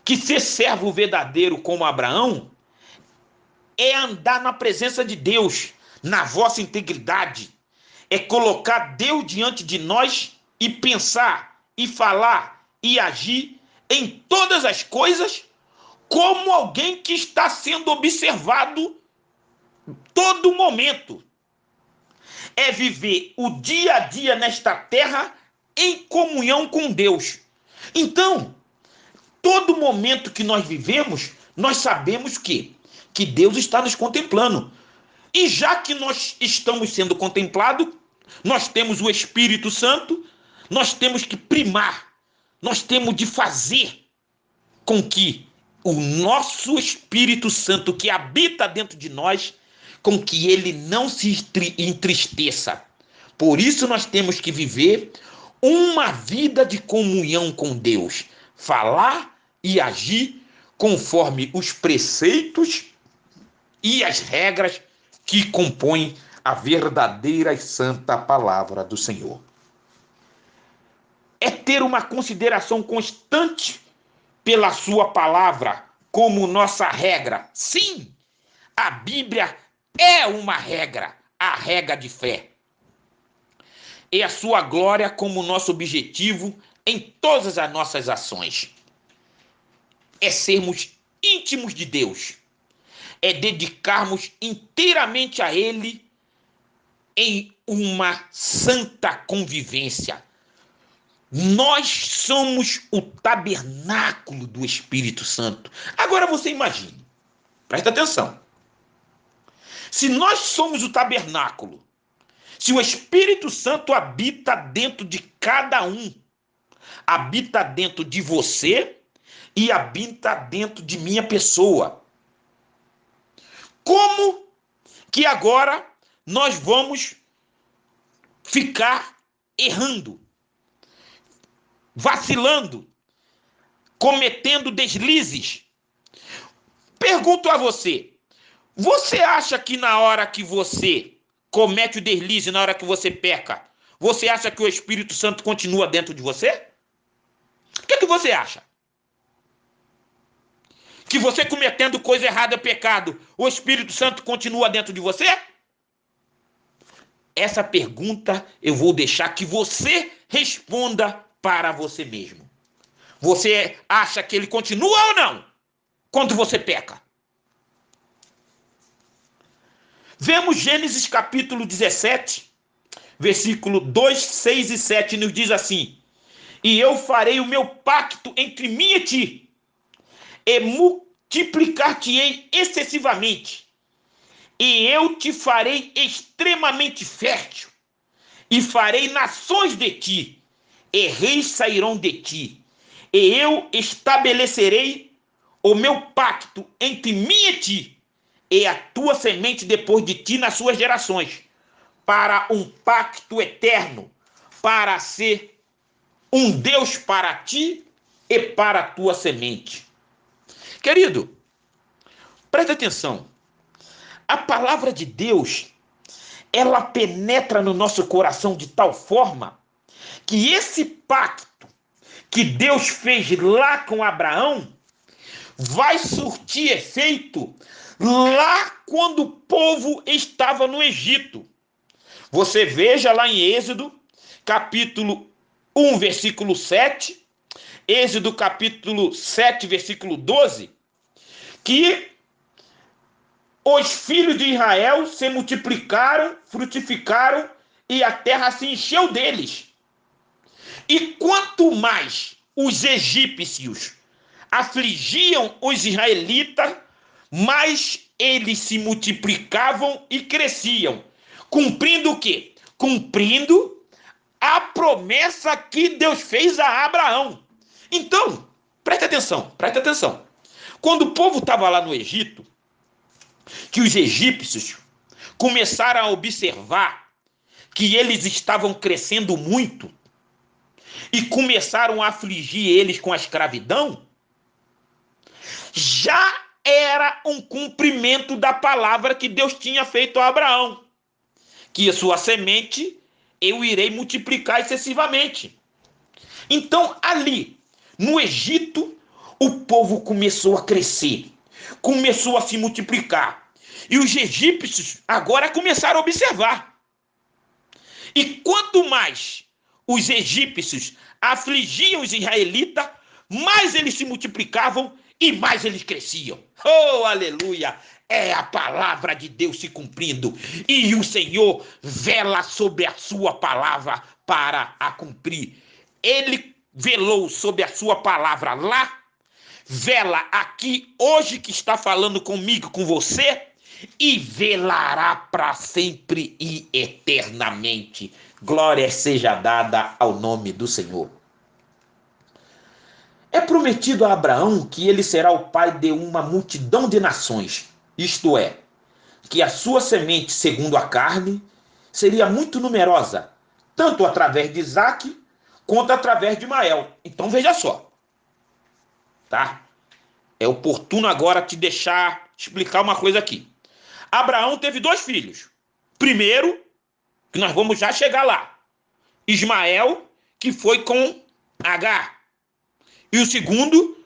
A: que ser servo verdadeiro como Abraão é andar na presença de Deus, na vossa integridade, é colocar Deus diante de nós e pensar, e falar, e agir em todas as coisas como alguém que está sendo observado todo momento. É viver o dia a dia nesta terra em comunhão com Deus. Então, todo momento que nós vivemos, nós sabemos que Deus está nos contemplando. E já que nós estamos sendo contemplados, nós temos o Espírito Santo, nós temos que primar, nós temos de fazer com que o nosso Espírito Santo que habita dentro de nós, com que ele não se entristeça. Por isso nós temos que viver uma vida de comunhão com Deus, falar e agir conforme os preceitos e as regras que compõem a verdadeira e santa palavra do Senhor. É ter uma consideração constante pela sua palavra como nossa regra. Sim, a Bíblia é uma regra, a regra de fé. E a sua glória como nosso objetivo em todas as nossas ações. É sermos íntimos de Deus. É dedicarmos inteiramente a Ele em uma santa convivência. Nós somos o tabernáculo do Espírito Santo. Agora você imagine, presta atenção. Se nós somos o tabernáculo, se o Espírito Santo habita dentro de cada um, habita dentro de você e habita dentro de minha pessoa, como que agora nós vamos ficar errando, vacilando, cometendo deslizes? Pergunto a você, você acha que na hora que você comete o deslize, na hora que você peca, você acha que o Espírito Santo continua dentro de você? O que você acha? Que você cometendo coisa errada é pecado, o Espírito Santo continua dentro de você? Essa pergunta eu vou deixar que você responda para você mesmo. Você acha que ele continua ou não quando você peca? Vemos Gênesis capítulo 17, versículo 2, 6 e 7, nos diz assim: e eu farei o meu pacto entre mim e ti, e multiplicar-te-ei excessivamente, e eu te farei extremamente fértil, e farei nações de ti, e reis sairão de ti, e eu estabelecerei o meu pacto entre mim e ti, e a tua semente depois de ti nas suas gerações, para um pacto eterno, para ser um Deus para ti e para a tua semente. Querido, presta atenção. A palavra de Deus, ela penetra no nosso coração de tal forma que esse pacto que Deus fez lá com Abraão vai surtir efeito lá quando o povo estava no Egito. Você veja lá em Êxodo, capítulo 1, versículo 7, Êxodo capítulo 7, versículo 12, que os filhos de Israel se multiplicaram, frutificaram e a terra se encheu deles. E quanto mais os egípcios afligiam os israelitas, mais eles se multiplicavam e cresciam. Cumprindo o quê? Cumprindo a promessa que Deus fez a Abraão. Então, presta atenção, presta atenção. Quando o povo estava lá no Egito, que os egípcios começaram a observar que eles estavam crescendo muito e começaram a afligir eles com a escravidão, já era um cumprimento da palavra que Deus tinha feito a Abraão, que a sua semente eu irei multiplicar excessivamente. Então, ali, no Egito, o povo começou a crescer, começou a se multiplicar. E os egípcios agora começaram a observar. E quanto mais os egípcios afligiam os israelitas, mais eles se multiplicavam e mais eles cresciam. Oh, aleluia! É a palavra de Deus se cumprindo. E o Senhor vela sobre a sua palavra para a cumprir. Ele velou sobre a sua palavra lá, vela aqui hoje que está falando comigo, com você, e velará para sempre e eternamente. Glória seja dada ao nome do Senhor. É prometido a Abraão que ele será o pai de uma multidão de nações, isto é, que a sua semente, segundo a carne, seria muito numerosa, tanto através de Isaque, quanto através de Ismael. Então veja só, tá? É oportuno agora te deixar explicar uma coisa aqui. Abraão teve 2 filhos. Primeiro, que nós vamos já chegar lá, Ismael, que foi com Agar. E o segundo,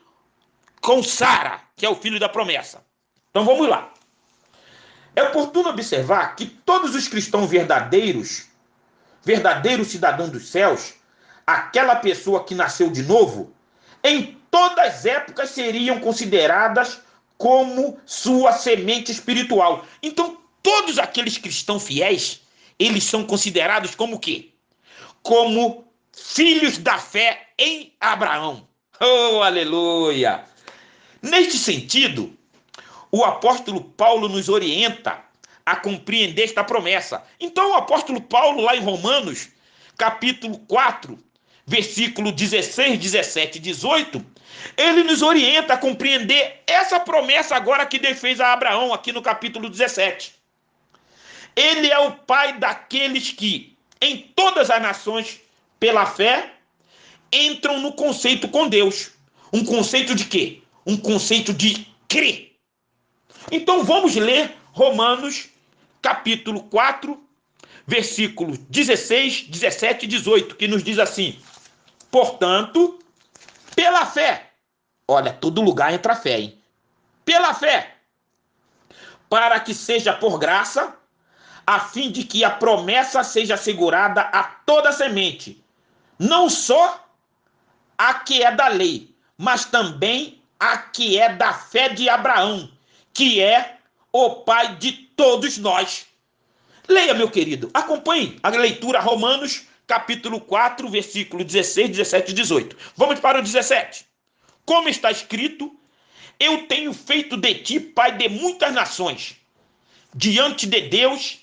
A: com Sara, que é o filho da promessa. Então vamos lá. É oportuno observar que todos os cristãos verdadeiros cidadãos dos céus, aquela pessoa que nasceu de novo, em todas as épocas seriam consideradas como sua semente espiritual. Então, todos aqueles cristãos fiéis, eles são considerados como o quê? Como filhos da fé em Abraão. Oh, aleluia! Neste sentido, o apóstolo Paulo nos orienta a compreender esta promessa. Então, o apóstolo Paulo, lá em Romanos, capítulo 4, versículo 16, 17 e 18, ele nos orienta a compreender essa promessa agora que Deus fez a Abraão, aqui no capítulo 17. Ele é o pai daqueles que, em todas as nações, pela fé, entram no conceito com Deus. Um conceito de quê? Um conceito de crer. Então vamos ler Romanos, capítulo 4, versículos 16, 17 e 18, que nos diz assim: portanto, pela fé, olha, todo lugar entra fé, hein? Pela fé, para que seja por graça, a fim de que a promessa seja assegurada a toda semente, não só a que é da lei, mas também a que é da fé de Abraão, que é o pai de todos nós. Leia, meu querido, acompanhe a leitura Romanos, capítulo 4, versículo 16, 17 e 18. Vamos para o 17. Como está escrito, eu tenho feito de ti pai de muitas nações, diante de Deus,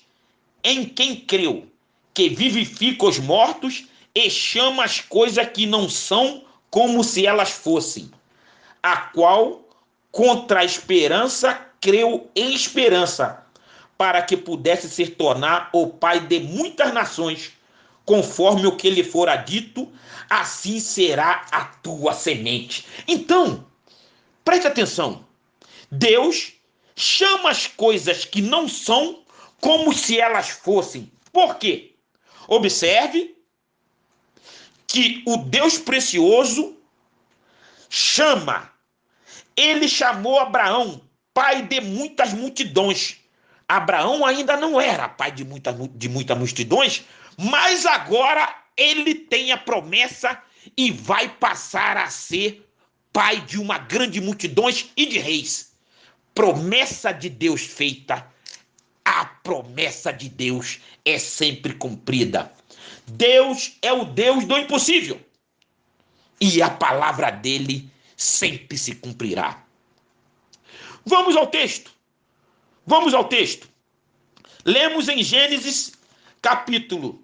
A: em quem creu, que vivifica os mortos e chama as coisas que não são como se elas fossem, a qual, contra a esperança, creu em esperança, para que pudesse se tornar o pai de muitas nações, conforme o que lhe fora dito, assim será a tua semente. Então, preste atenção, Deus chama as coisas que não são como se elas fossem. Por quê? Observe que o Deus precioso ele chamou Abraão pai de muitas multidões. Abraão ainda não era pai de muitas multidões, mas agora ele tem a promessa e vai passar a ser pai de uma grande multidões e de reis. Promessa de Deus feita, a promessa de Deus é sempre cumprida. Deus é o Deus do impossível e a palavra dele sempre se cumprirá. Vamos ao texto. Vamos ao texto. Lemos em Gênesis, capítulo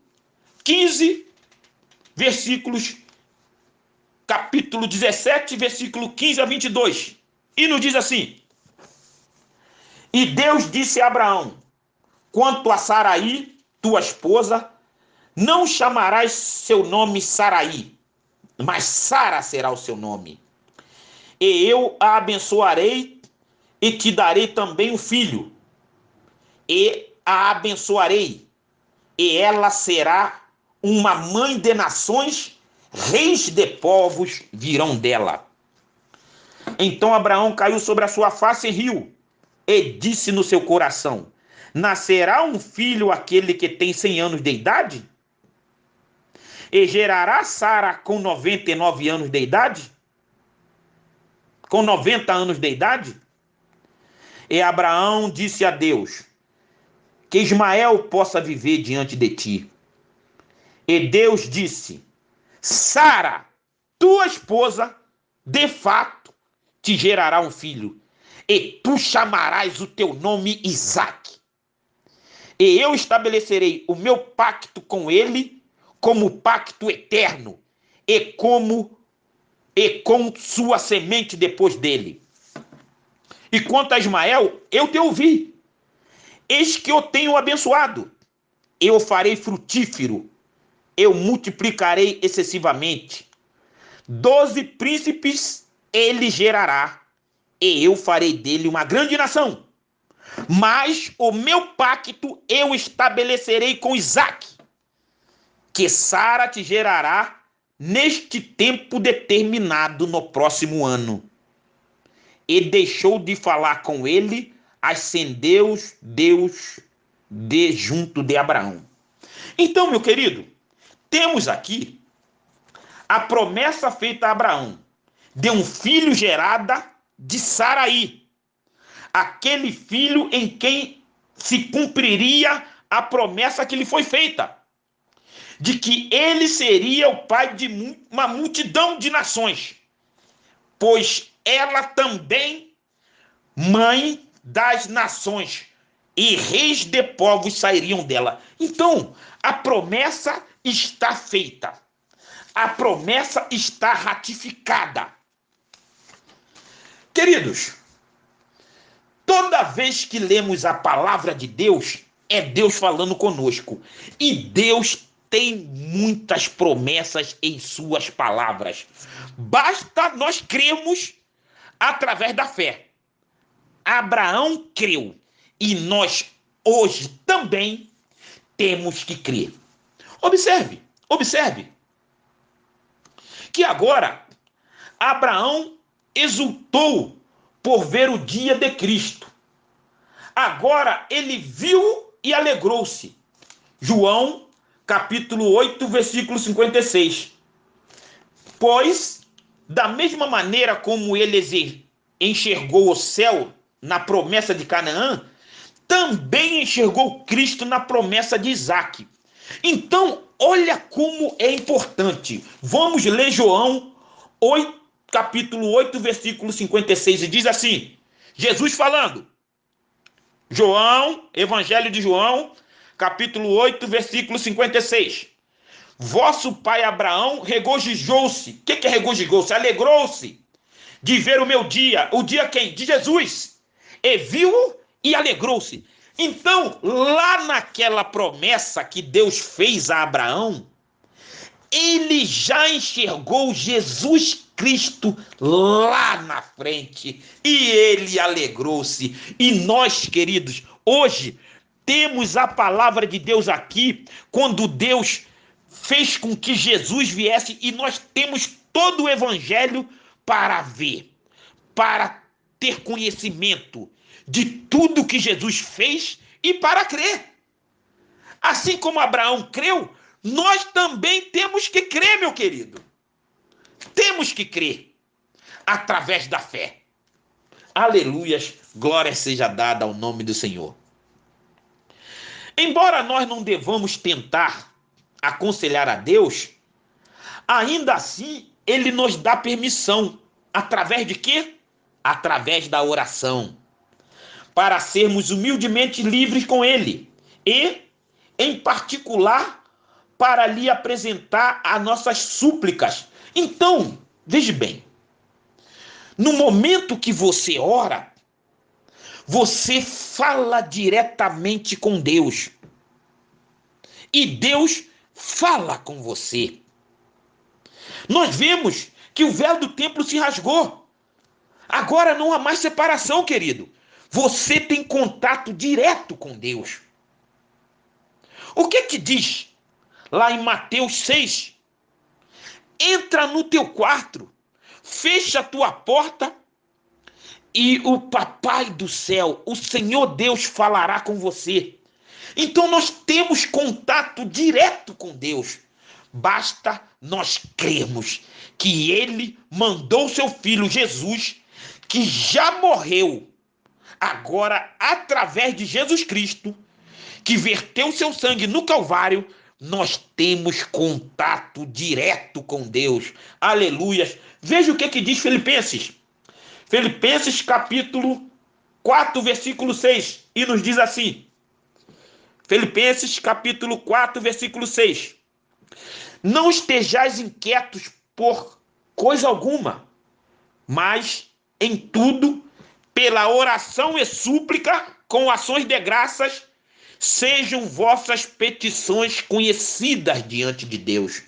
A: 15, capítulo 17, versículo 15 a 22. E nos diz assim: E Deus disse a Abraão: quanto a Saraí, tua esposa, não chamarás seu nome Saraí, mas Sara será o seu nome. E eu a abençoarei e te darei também um filho. E a abençoarei, e ela será uma mãe de nações, reis de povos virão dela. Então Abraão caiu sobre a sua face e riu, e disse no seu coração: nascerá um filho aquele que tem 100 anos de idade? E gerará Sara com 99 anos de idade? Com 90 anos de idade? E Abraão disse a Deus: que Ismael possa viver diante de ti. E Deus disse: Sara, tua esposa, de fato, te gerará um filho, e tu chamarás o teu nome Isaque. E eu estabelecerei o meu pacto com ele como pacto eterno, e com sua semente depois dele. E quanto a Ismael, eu te ouvi. Eis que eu tenho abençoado. Eu o farei frutífero. Eu multiplicarei excessivamente. 12 príncipes ele gerará, e eu farei dele uma grande nação. Mas o meu pacto eu estabelecerei com Isaque, que Sara te gerará neste tempo determinado no próximo ano. E deixou de falar com ele, ascendeu Deus de junto de Abraão. Então, meu querido, temos aqui a promessa feita a Abraão de um filho gerada de Saraí, aquele filho em quem se cumpriria a promessa que lhe foi feita, de que ele seria o pai de uma multidão de nações, pois ela também mãe das nações, e reis de povos sairiam dela. Então, a promessa está feita. A promessa está ratificada. Queridos, toda vez que lemos a palavra de Deus, é Deus falando conosco. E Deus tem muitas promessas em suas palavras. Basta nós crermos através da fé. Abraão creu. E nós hoje também temos que crer. Observe que agora Abraão exultou por ver o dia de Cristo. Agora ele viu e alegrou-se. João, capítulo 8, versículo 56. Pois, da mesma maneira como ele enxergou o céu na promessa de Canaã, também enxergou Cristo na promessa de Isaque. Então, olha como é importante. Vamos ler João 8, capítulo 8, versículo 56, e diz assim, Jesus falando, João, Evangelho de João, capítulo 8, versículo 56. Vosso pai Abraão regozijou-se. O que é regozijou-se? Alegrou-se de ver o meu dia. O dia quem? De Jesus. E viu e alegrou-se. Então, lá naquela promessa que Deus fez a Abraão, ele já enxergou Jesus Cristo lá na frente e ele alegrou-se. E nós, queridos, hoje temos a palavra de Deus aqui, quando Deus fez com que Jesus viesse e nós temos todo o evangelho para ver, para ter conhecimento de tudo que Jesus fez e para crer. Assim como Abraão creu, nós também temos que crer, meu querido. Temos que crer através da fé. Aleluias, glória seja dada ao nome do Senhor. Embora nós não devamos tentar aconselhar a Deus, ainda assim ele nos dá permissão. Através de quê? Através da oração. Para sermos humildemente livres com ele. E, em particular, para lhe apresentar as nossas súplicas. Então, veja bem. No momento que você ora, você fala diretamente com Deus. E Deus fala com você. Nós vemos que o véu do templo se rasgou. Agora não há mais separação, querido. Você tem contato direto com Deus. O que diz lá em Mateus 6? Entra no teu quarto, fecha a tua porta e o Papai do céu, o Senhor Deus, falará com você. Então nós temos contato direto com Deus. Basta nós crermos que Ele mandou seu Filho Jesus, que já morreu, agora através de Jesus Cristo, que verteu seu sangue no Calvário, nós temos contato direto com Deus. Aleluias. Veja o que diz Filipenses. Filipenses capítulo 4, versículo 6. E nos diz assim. Filipenses capítulo 4, versículo 6. Não estejais inquietos por coisa alguma, mas em tudo, pela oração e súplica, com ações de graças, sejam vossas petições conhecidas diante de Deus.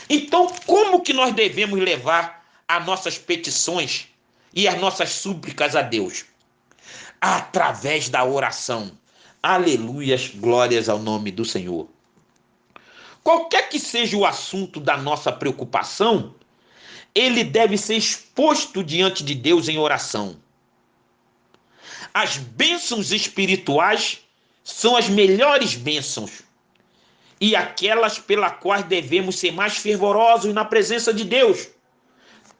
A: Então, como que nós devemos levar as nossas petições e as nossas súplicas a Deus? Através da oração. Aleluias, glórias ao nome do Senhor. Qualquer que seja o assunto da nossa preocupação, ele deve ser exposto diante de Deus em oração. As bênçãos espirituais são as melhores bênçãos e aquelas pelas quais devemos ser mais fervorosos na presença de Deus,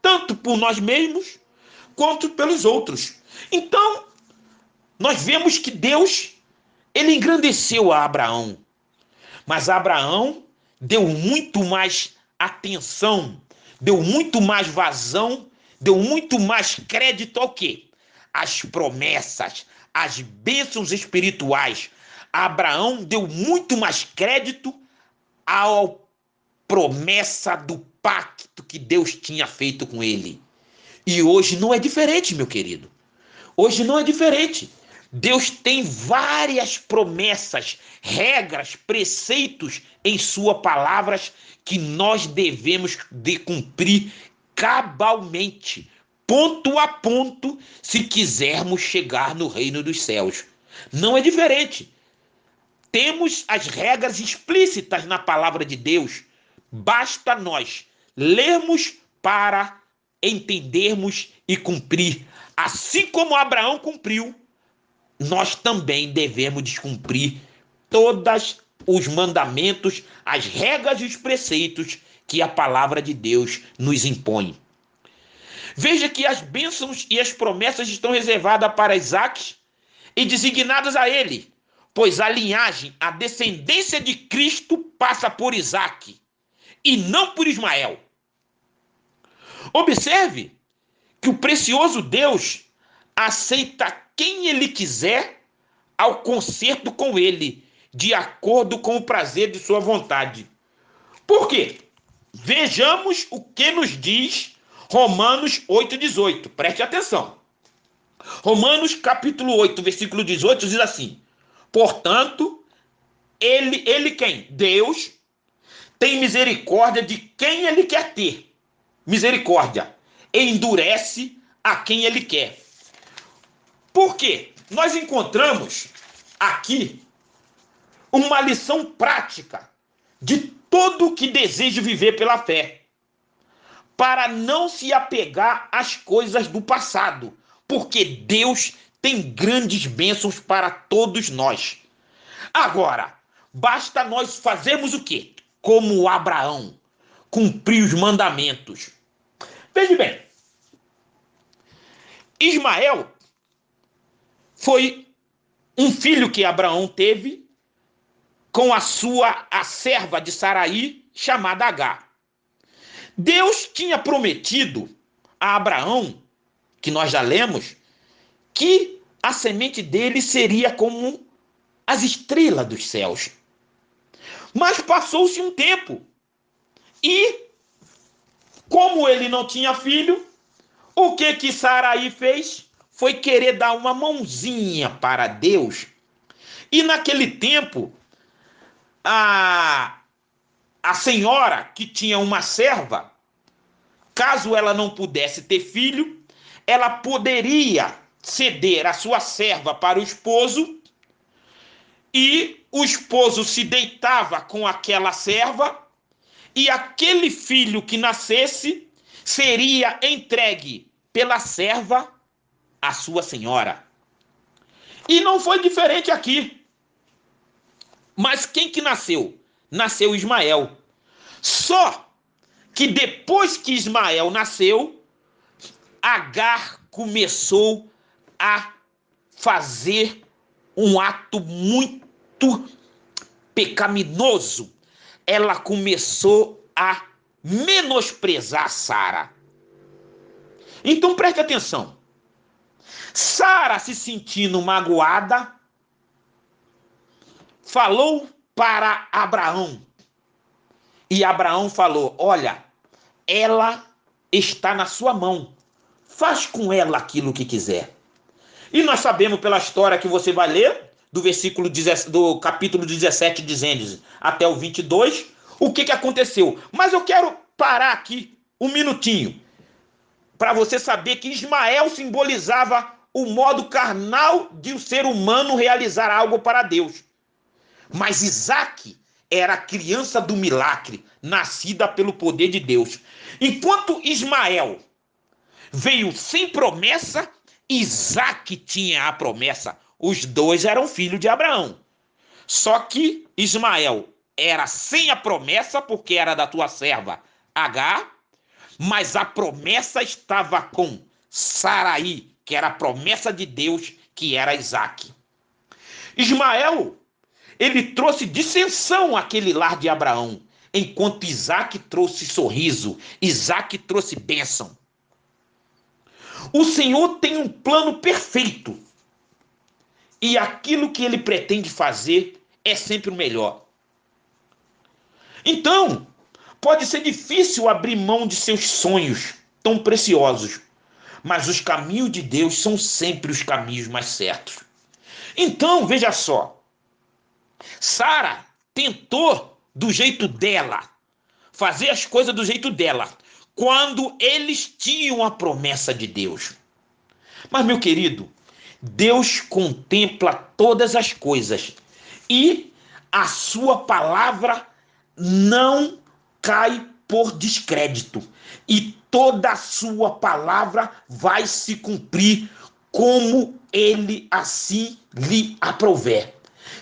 A: tanto por nós mesmos quanto pelos outros. Então, nós vemos que Deus, ele engrandeceu a Abraão, mas Abraão deu muito mais atenção, deu muito mais vazão, deu muito mais crédito ao quê? As promessas, as bênçãos espirituais. Abraão deu muito mais crédito à promessa do pacto que Deus tinha feito com ele. E hoje não é diferente, meu querido. Hoje não é diferente. Deus tem várias promessas, regras, preceitos em suas palavras que nós devemos de cumprir cabalmente, ponto a ponto, se quisermos chegar no reino dos céus. Não é diferente. Temos as regras explícitas na palavra de Deus. Basta nós lermos para entendermos e cumprir. Assim como Abraão cumpriu, nós também devemos descumprir todos os mandamentos, as regras e os preceitos que a palavra de Deus nos impõe. Veja que as bênçãos e as promessas estão reservadas para Isaac e designadas a ele, pois a linhagem, a descendência de Cristo passa por Isaac e não por Ismael. Observe que o precioso Deus aceita quem ele quiser ao concerto com ele, de acordo com o prazer de sua vontade. Por quê? Vejamos o que nos diz Romanos 8,18. Preste atenção. Romanos capítulo 8, versículo 18 diz assim: portanto, ele quem? Deus tem misericórdia de quem ele quer ter misericórdia e endurece a quem ele quer. Por quê? Nós encontramos aqui uma lição prática de todo que deseja viver pela fé, para não se apegar às coisas do passado, porque Deus tem grandes bênçãos para todos nós. Agora, basta nós fazermos o quê? Como Abraão, cumprir os mandamentos. Veja bem, Ismael foi um filho que Abraão teve com a serva de Saraí, chamada Agar. Deus tinha prometido a Abraão, que nós já lemos, que a semente dele seria como as estrelas dos céus. Mas passou-se um tempo e, como ele não tinha filho, o que Saraí fez foi querer dar uma mãozinha para Deus. E naquele tempo, a senhora que tinha uma serva, caso ela não pudesse ter filho, ela poderia ceder a sua serva para o esposo, e o esposo se deitava com aquela serva, e aquele filho que nascesse seria entregue pela serva à sua senhora. E não foi diferente aqui. Mas quem que nasceu? Nasceu Ismael. Só que depois que Ismael nasceu, Agar começou a fazer um ato muito pecaminoso. Ela começou a menosprezar Sara. Então preste atenção. Sara, se sentindo magoada, falou para Abraão. E Abraão falou: olha, ela está na sua mão. Faz com ela aquilo que quiser. E nós sabemos pela história que você vai ler, do capítulo 17 de Gênesis até o 22, o que aconteceu. Mas eu quero parar aqui um minutinho, para você saber que Ismael simbolizava o modo carnal de o ser humano realizar algo para Deus. Mas Isaac era a criança do milagre, nascida pelo poder de Deus. Enquanto Ismael veio sem promessa, Isaac tinha a promessa. Os dois eram filhos de Abraão. Só que Ismael era sem a promessa, porque era da tua serva Agar, mas a promessa estava com Saraí, que era a promessa de Deus, que era Isaac. Ismael, ele trouxe dissensão àquele lar de Abraão, enquanto Isaac trouxe sorriso, Isaac trouxe bênção. O Senhor tem um plano perfeito, e aquilo que ele pretende fazer é sempre o melhor. Então, pode ser difícil abrir mão de seus sonhos tão preciosos, mas os caminhos de Deus são sempre os caminhos mais certos. Então, veja só, Sara tentou do jeito dela, fazer as coisas do jeito dela, quando eles tinham a promessa de Deus. Mas, meu querido, Deus contempla todas as coisas e a sua palavra não cai por descrédito, e toda a sua palavra vai se cumprir como ele assim lhe aprouver.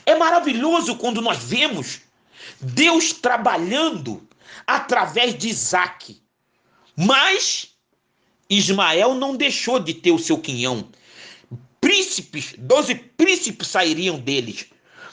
A: É maravilhoso quando nós vemos Deus trabalhando através de Isaque. Mas Ismael não deixou de ter o seu quinhão. Príncipes, 12 príncipes sairiam deles,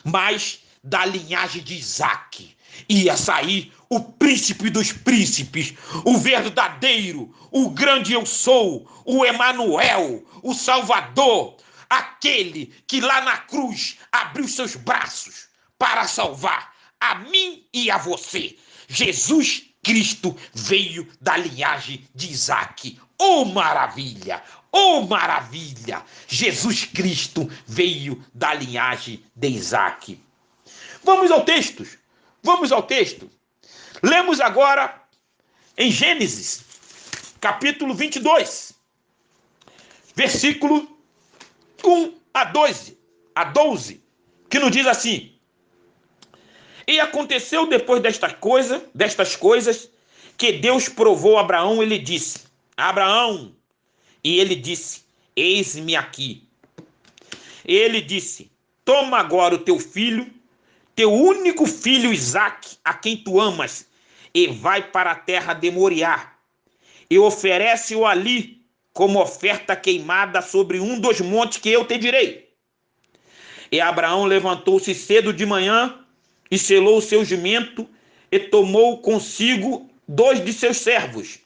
A: mas da linhagem de Isaque ia sair o príncipe dos príncipes, o verdadeiro, o grande eu sou, o Emanuel, o Salvador, aquele que lá na cruz abriu seus braços para salvar a mim e a você. Jesus Cristo veio da linhagem de Isaque. Oh, maravilha! Oh, maravilha! Jesus Cristo veio da linhagem de Isaque. Vamos ao texto. Vamos ao texto. Lemos agora em Gênesis, capítulo 22, versículo 1 a 12, que nos diz assim: E aconteceu depois destas coisas, que Deus provou a Abraão, ele disse: Abraão, e ele disse: Eis-me aqui. Ele disse: Toma agora o teu filho, teu único filho Isaque, a quem tu amas, e vai para a terra de Moriá, e oferece-o ali como oferta queimada sobre um dos montes que eu te direi. E Abraão levantou-se cedo de manhã, e selou o seu jumento, e tomou consigo 2 de seus servos,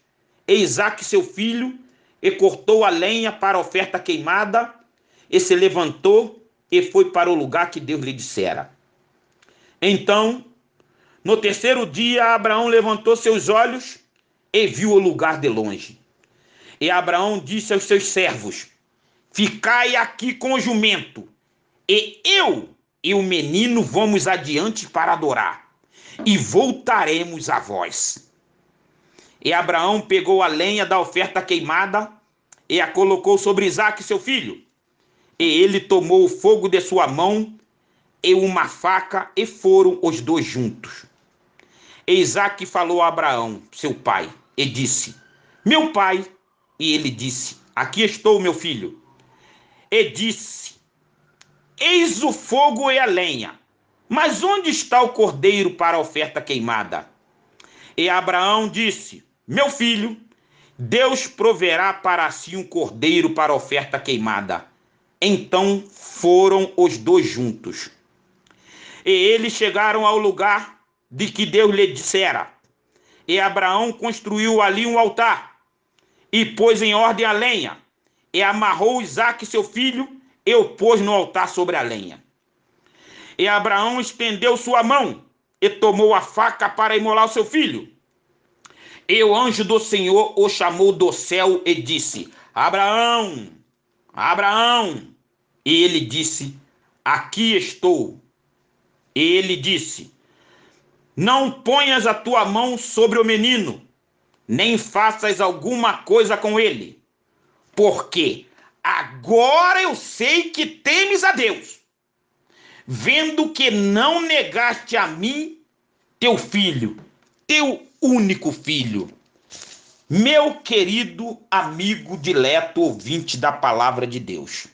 A: e Isaque seu filho, e cortou a lenha para a oferta queimada, e se levantou, e foi para o lugar que Deus lhe dissera. Então, no terceiro dia, Abraão levantou seus olhos, e viu o lugar de longe. E Abraão disse aos seus servos: Ficai aqui com o jumento, e eu e o menino vamos adiante para adorar, e voltaremos a vós. E Abraão pegou a lenha da oferta queimada e a colocou sobre Isaque, seu filho. E ele tomou o fogo de sua mão e uma faca, e foram os 2 juntos. E Isaque falou a Abraão, seu pai, e disse: Meu pai. E ele disse: Aqui estou, meu filho. E disse: Eis o fogo e a lenha, mas onde está o cordeiro para a oferta queimada? E Abraão disse: Meu filho, Deus proverá para si um cordeiro para a oferta queimada. Então foram os 2 juntos. E eles chegaram ao lugar de que Deus lhe dissera. E Abraão construiu ali um altar, e pôs em ordem a lenha, e amarrou Isaque seu filho, e o pôs no altar sobre a lenha. E Abraão estendeu sua mão, e tomou a faca para imolar o seu filho. E o anjo do Senhor o chamou do céu e disse: Abraão, Abraão. E ele disse: Aqui estou. E ele disse: Não ponhas a tua mão sobre o menino, nem faças alguma coisa com ele, porque agora eu sei que temes a Deus, vendo que não negaste a mim teu filho, teu único filho. Meu querido amigo dileto ouvinte da palavra de Deus,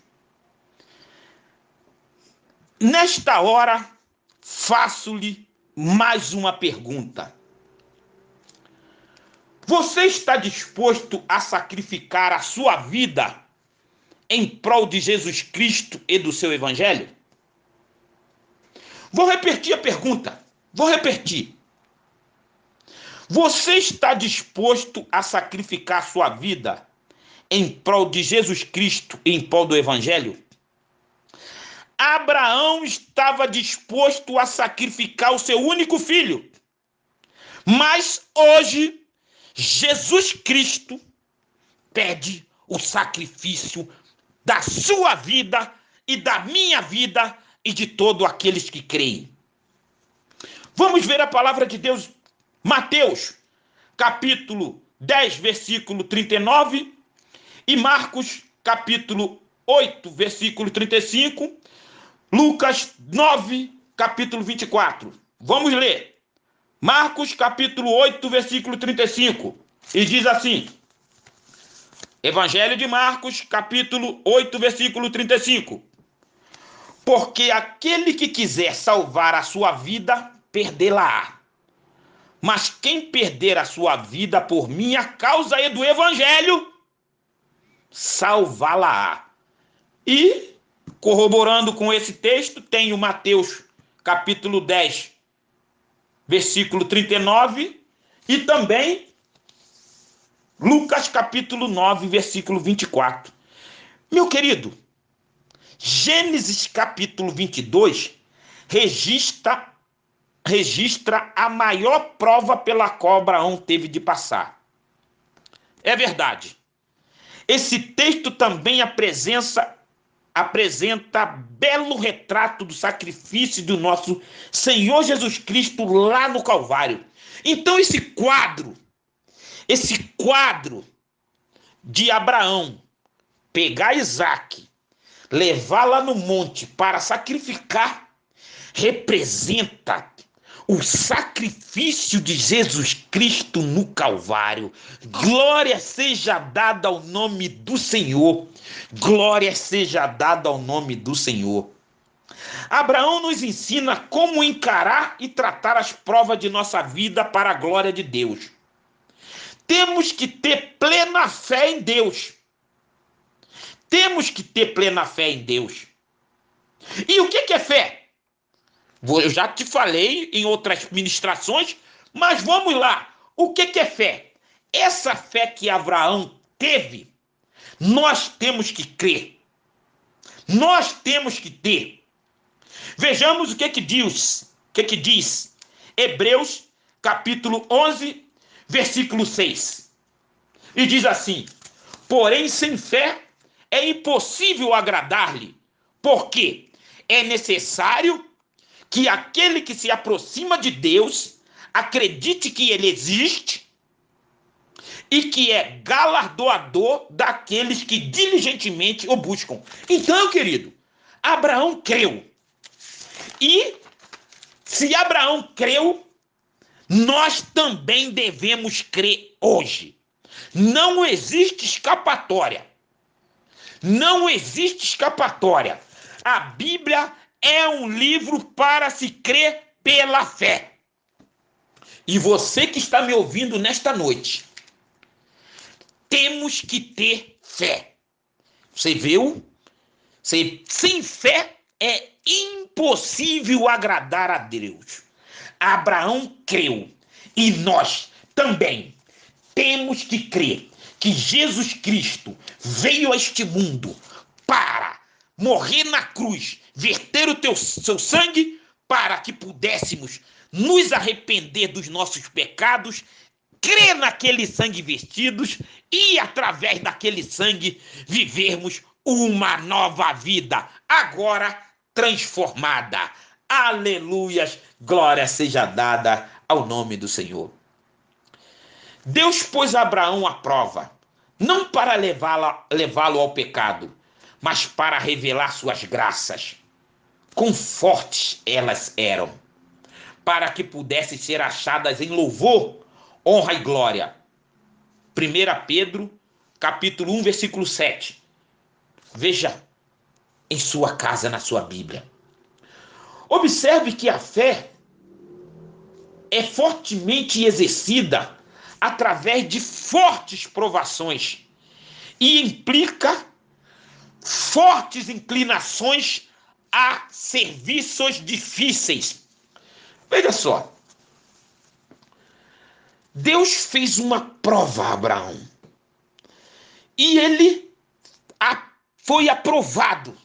A: nesta hora faço-lhe mais uma pergunta. Você está disposto a sacrificar a sua vida em prol de Jesus Cristo e do seu evangelho? Vou repetir a pergunta. Vou repetir. Você está disposto a sacrificar a sua vida em prol de Jesus Cristo e em prol do evangelho? Abraão estava disposto a sacrificar o seu único filho. Mas hoje, Jesus Cristo pede o sacrifício da sua vida e da minha vida e de todos aqueles que creem. Vamos ver a palavra de Deus, Mateus, capítulo 10, versículo 39, e Marcos, capítulo 8, versículo 35, Lucas 9, capítulo 24. Vamos ler. Marcos, capítulo 8, versículo 35. E diz assim: Evangelho de Marcos, capítulo 8, versículo 35. Porque aquele que quiser salvar a sua vida, perdê-la-á. Mas quem perder a sua vida por minha causa e do evangelho, salvá-la-á. E, corroborando com esse texto, tem o Mateus capítulo 10, versículo 39, e também Lucas capítulo 9, versículo 24. Meu querido, Gênesis capítulo 22 registra a maior prova pela qual Abraão teve de passar. É verdade. Esse texto também apresenta belo retrato do sacrifício do nosso Senhor Jesus Cristo lá no Calvário. Então esse quadro de Abraão pegar Isaque, levar lá no monte para sacrificar, representa o sacrifício de Jesus Cristo no Calvário. Glória seja dada ao nome do Senhor. Glória seja dada ao nome do Senhor. Abraão nos ensina como encarar e tratar as provas de nossa vida para a glória de Deus. Temos que ter plena fé em Deus. Temos que ter plena fé em Deus. E o que é fé? Eu já te falei em outras ministrações, mas vamos lá. O que é fé? Essa fé que Abraão teve, nós temos que crer. Nós temos que ter. Vejamos o que diz. Hebreus capítulo 11, versículo 6. E diz assim: porém sem fé é impossível agradar-lhe, porque é necessário que aquele que se aproxima de Deus acredite que ele existe e que é galardoador daqueles que diligentemente o buscam. Então, querido, Abraão creu. E se Abraão creu, nós também devemos crer hoje. Não existe escapatória. Não existe escapatória. A Bíblia é um livro para se crer pela fé. E você que está me ouvindo nesta noite, temos que ter fé. Você viu? Sem fé é impossível agradar a Deus. Abraão creu. E nós também temos que crer que Jesus Cristo veio a este mundo para morrer na cruz, verter seu sangue, para que pudéssemos nos arrepender dos nossos pecados, crer naquele sangue vertidos e, através daquele sangue, vivermos uma nova vida, agora transformada. Aleluias, glória seja dada ao nome do Senhor. Deus pôs Abraão à prova, não para levá-lo ao pecado, mas para revelar suas graças. Quão fortes elas eram, para que pudessem ser achadas em louvor, honra e glória. 1 Pedro, capítulo 1, versículo 7. Veja em sua casa, na sua Bíblia. Observe que a fé é fortemente exercida através de fortes provações e implica fortes inclinações a serviços difíceis. Veja só. Deus fez uma prova a Abraão. E ele foi aprovado.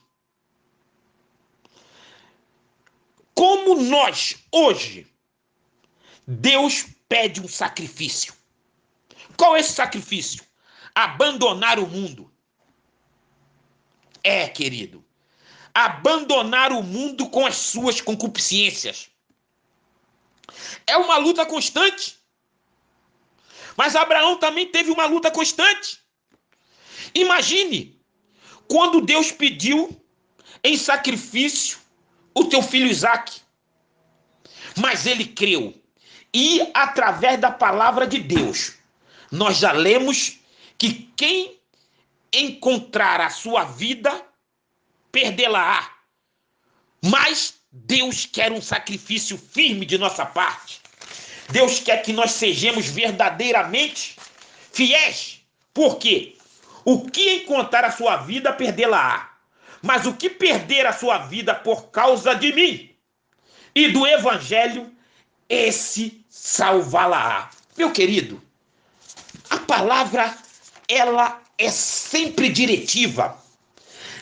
A: Como nós, hoje, Deus pede um sacrifício. Qual é esse sacrifício? Abandonar o mundo. Querido, abandonar o mundo com as suas concupiscências. É uma luta constante. Mas Abraão também teve uma luta constante. Imagine quando Deus pediu em sacrifício o teu filho Isaque. Mas ele creu. E através da palavra de Deus, nós já lemos que quem encontrar a sua vida, perdê-la-á. Mas Deus quer um sacrifício firme de nossa parte. Deus quer que nós sejamos verdadeiramente fiéis. Por quê? O que encontrar a sua vida, perdê-la-á. Mas o que perder a sua vida por causa de mim e do evangelho, esse salvá-la-á. Meu querido, a palavra, ela é sempre diretiva.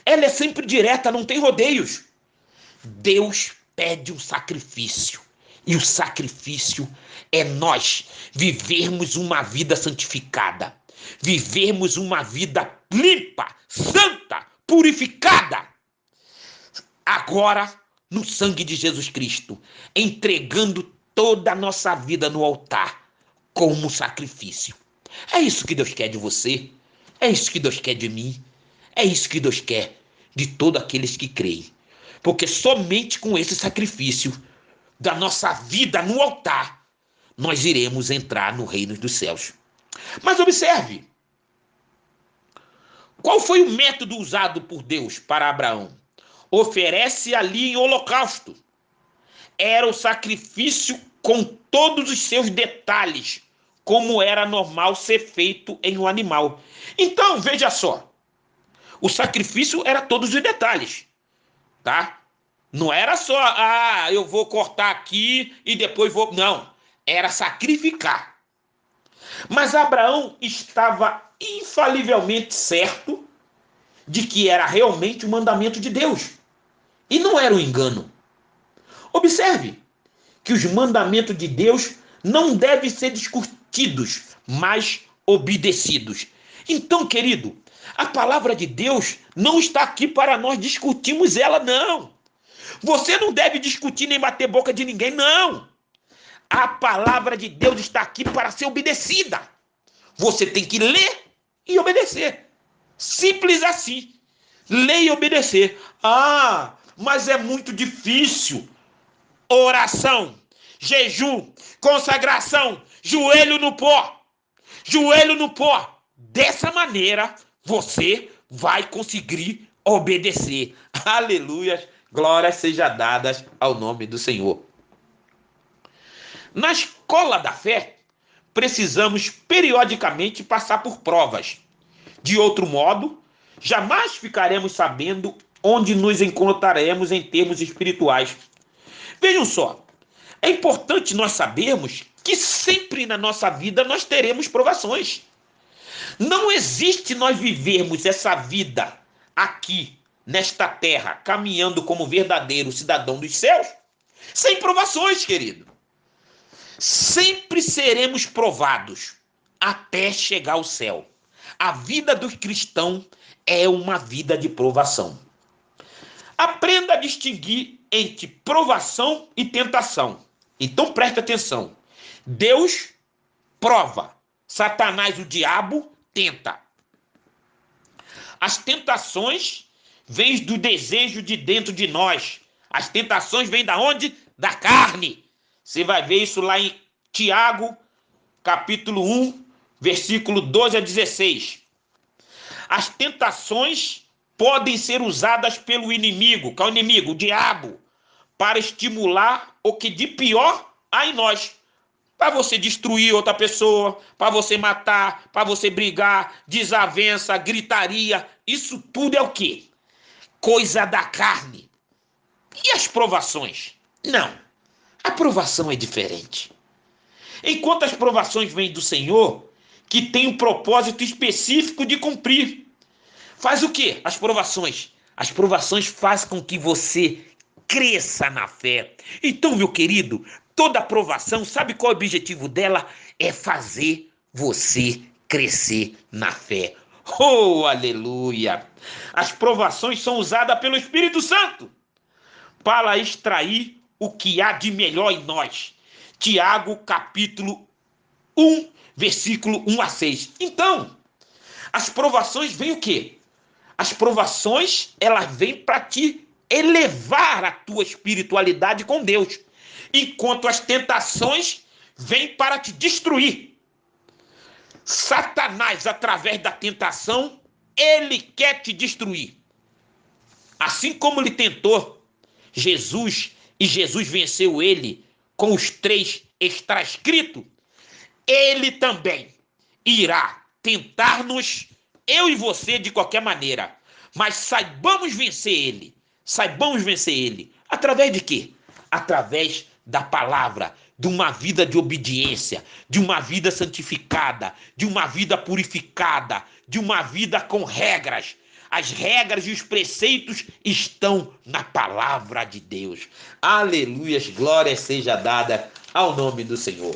A: Ela é sempre direta, não tem rodeios. Deus pede um sacrifício. E o sacrifício é nós vivermos uma vida santificada. Vivermos uma vida limpa, santa, purificada. Agora, no sangue de Jesus Cristo, entregando toda a nossa vida no altar como sacrifício. É isso que Deus quer de você. É isso que Deus quer de mim. É isso que Deus quer de todos aqueles que creem. Porque somente com esse sacrifício da nossa vida no altar, nós iremos entrar no reino dos céus. Mas observe, qual foi o método usado por Deus para Abraão? Oferece ali em holocausto. Era o sacrifício com todos os seus detalhes, como era normal ser feito em um animal. Então, veja só, o sacrifício era todos os detalhes, tá? Não era só, eu vou cortar aqui e depois vou... Não, era sacrificar. Mas Abraão estava infalivelmente certo de que era realmente o mandamento de Deus. E não era um engano. Observe que os mandamentos de Deus não devem ser discutidos, mas obedecidos. Então, querido, a palavra de Deus não está aqui para nós discutirmos ela, não. Você não deve discutir nem bater boca de ninguém, não. A palavra de Deus está aqui para ser obedecida. Você tem que ler e obedecer. Simples assim. Ler e obedecer. Mas é muito difícil. Oração, jejum, consagração, joelho no pó. Joelho no pó. Dessa maneira, você vai conseguir obedecer. Aleluia. Glórias sejam dadas ao nome do Senhor. Na escola da fé, precisamos periodicamente passar por provas. De outro modo, jamais ficaremos sabendo onde nos encontraremos em termos espirituais. Vejam só, é importante nós sabermos que sempre na nossa vida nós teremos provações. Não existe nós vivermos essa vida aqui, nesta terra, caminhando como verdadeiro cidadão dos céus, sem provações, querido. Sempre seremos provados até chegar ao céu. A vida do cristão é uma vida de provação. Aprenda a distinguir entre provação e tentação. Então preste atenção. Deus prova. Satanás, o diabo, tenta. As tentações vêm do desejo de dentro de nós. As tentações vêm da onde? Da carne. Você vai ver isso lá em Tiago, capítulo 1, versículo 12 a 16. As tentações podem ser usadas pelo inimigo, que é o inimigo, o diabo, para estimular o que de pior há em nós. Para você destruir outra pessoa, para você matar, para você brigar, desavença, gritaria. Isso tudo é o quê? Coisa da carne. E as provações? Não. A provação é diferente. Enquanto as provações vêm do Senhor, que tem um propósito específico de cumprir. Faz o quê? As provações. As provações fazem com que você cresça na fé. Então, meu querido, toda provação, sabe qual é o objetivo dela? É fazer você crescer na fé. Oh, aleluia! As provações são usadas pelo Espírito Santo para extrair o que há de melhor em nós. Tiago, capítulo 1, versículo 1 a 6. Então, as provações vêm o quê? As provações, elas vêm para te elevar a tua espiritualidade com Deus, enquanto as tentações vêm para te destruir. Satanás, através da tentação, ele quer te destruir. Assim como ele tentou Jesus e Jesus venceu ele com os 3 está escrito, ele também irá tentar-nos, eu e você, de qualquer maneira. Mas saibamos vencer ele. Saibamos vencer ele. Através de quê? Através da palavra, de uma vida de obediência, de uma vida santificada, de uma vida purificada, de uma vida com regras. As regras e os preceitos estão na palavra de Deus. Aleluias, glória seja dada ao nome do Senhor.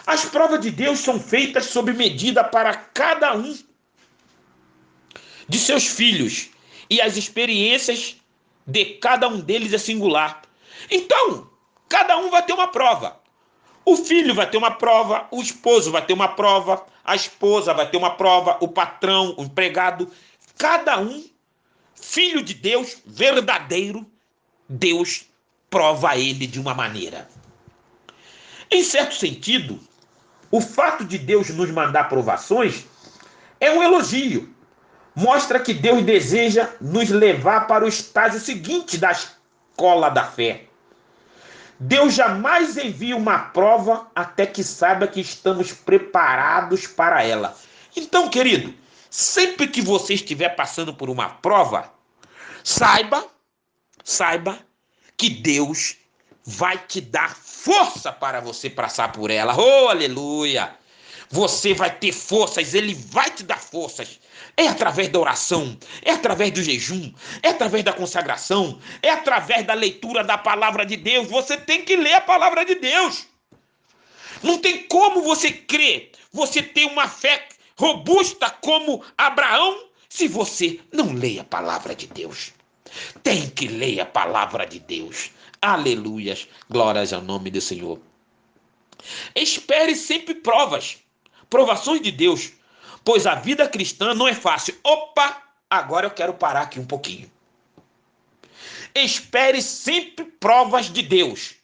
A: As provas de Deus são feitas sob medida para cada um de seus filhos, e as experiências de cada um deles é singular. Então, cada um vai ter uma prova. O filho vai ter uma prova, o esposo vai ter uma prova, a esposa vai ter uma prova, o patrão, o empregado. Cada um, filho de Deus, verdadeiro, Deus prova ele de uma maneira. Em certo sentido, o fato de Deus nos mandar provações é um elogio. Mostra que Deus deseja nos levar para o estágio seguinte da escola da fé. Deus jamais envia uma prova até que saiba que estamos preparados para ela. Então, querido, sempre que você estiver passando por uma prova, saiba que Deus vai te dar força para você passar por ela. Oh, aleluia! Você vai ter forças, ele vai te dar forças. É através da oração, é através do jejum, é através da consagração, é através da leitura da palavra de Deus. Você tem que ler a palavra de Deus. Não tem como você crer, você ter uma fé robusta como Abraão, se você não lê a palavra de Deus. Tem que ler a palavra de Deus. Aleluias, glórias ao nome do Senhor. Espere sempre provações de Deus, pois a vida cristã não é fácil. Opa, agora eu quero parar aqui um pouquinho. Espere sempre provas de Deus,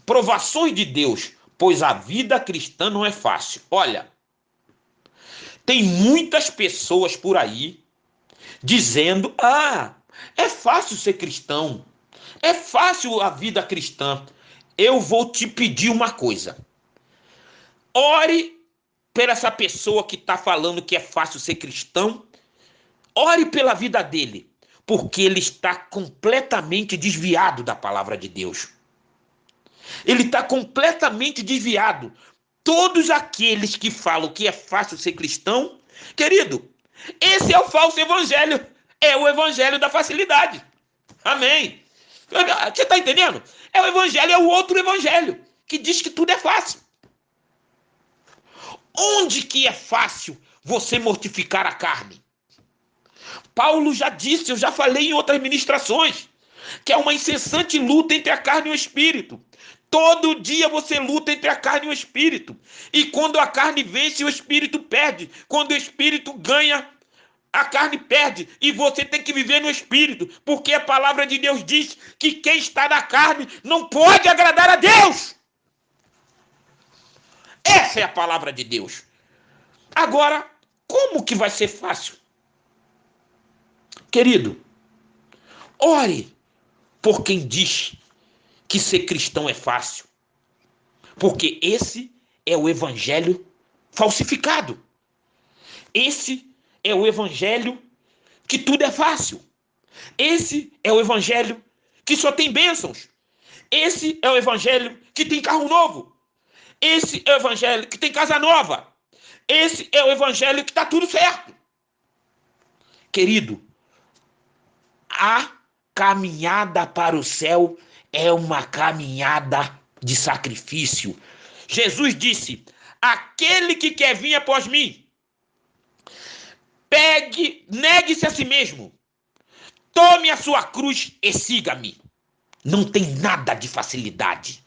A: provações de Deus, pois a vida cristã não é fácil. Olha, tem muitas pessoas por aí dizendo, é fácil ser cristão, é fácil a vida cristã. Eu vou te pedir uma coisa. Ore por essa pessoa que está falando que é fácil ser cristão. Ore pela vida dele, porque ele está completamente desviado da palavra de Deus. Ele está completamente desviado. Todos aqueles que falam que é fácil ser cristão, querido, esse é o falso evangelho. É o evangelho da facilidade. Amém. Você está entendendo? É o evangelho, é o outro evangelho, que diz que tudo é fácil. Onde que é fácil você mortificar a carne? Paulo já disse, eu já falei em outras ministrações, que é uma incessante luta entre a carne e o espírito. Todo dia você luta entre a carne e o espírito. E quando a carne vence, o espírito perde. Quando o espírito ganha, a carne perde. E você tem que viver no espírito, porque a palavra de Deus diz que quem está na carne não pode agradar a Deus. Essa é a palavra de Deus. Agora, como que vai ser fácil? Querido, ore por quem diz que ser cristão é fácil. Porque esse é o evangelho falsificado. Esse é o evangelho que tudo é fácil. Esse é o evangelho que só tem bênçãos. Esse é o evangelho que tem carro novo. Esse é o evangelho que tem casa nova. Esse é o evangelho que está tudo certo. Querido, a caminhada para o céu é uma caminhada de sacrifício. Jesus disse, aquele que quer vir após mim, negue-se a si mesmo, tome a sua cruz e siga-me. Não tem nada de facilidade,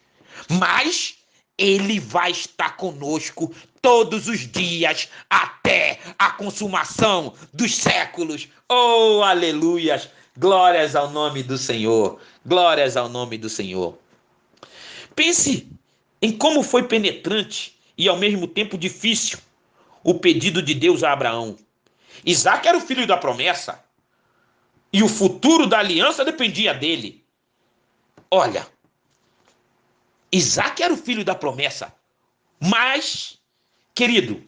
A: mas ele vai estar conosco todos os dias até a consumação dos séculos. Oh, aleluias! Glórias ao nome do Senhor. Glórias ao nome do Senhor. Pense em como foi penetrante e ao mesmo tempo difícil o pedido de Deus a Abraão. Isaque era o filho da promessa e o futuro da aliança dependia dele. Olha, Isaac era o filho da promessa, mas, querido,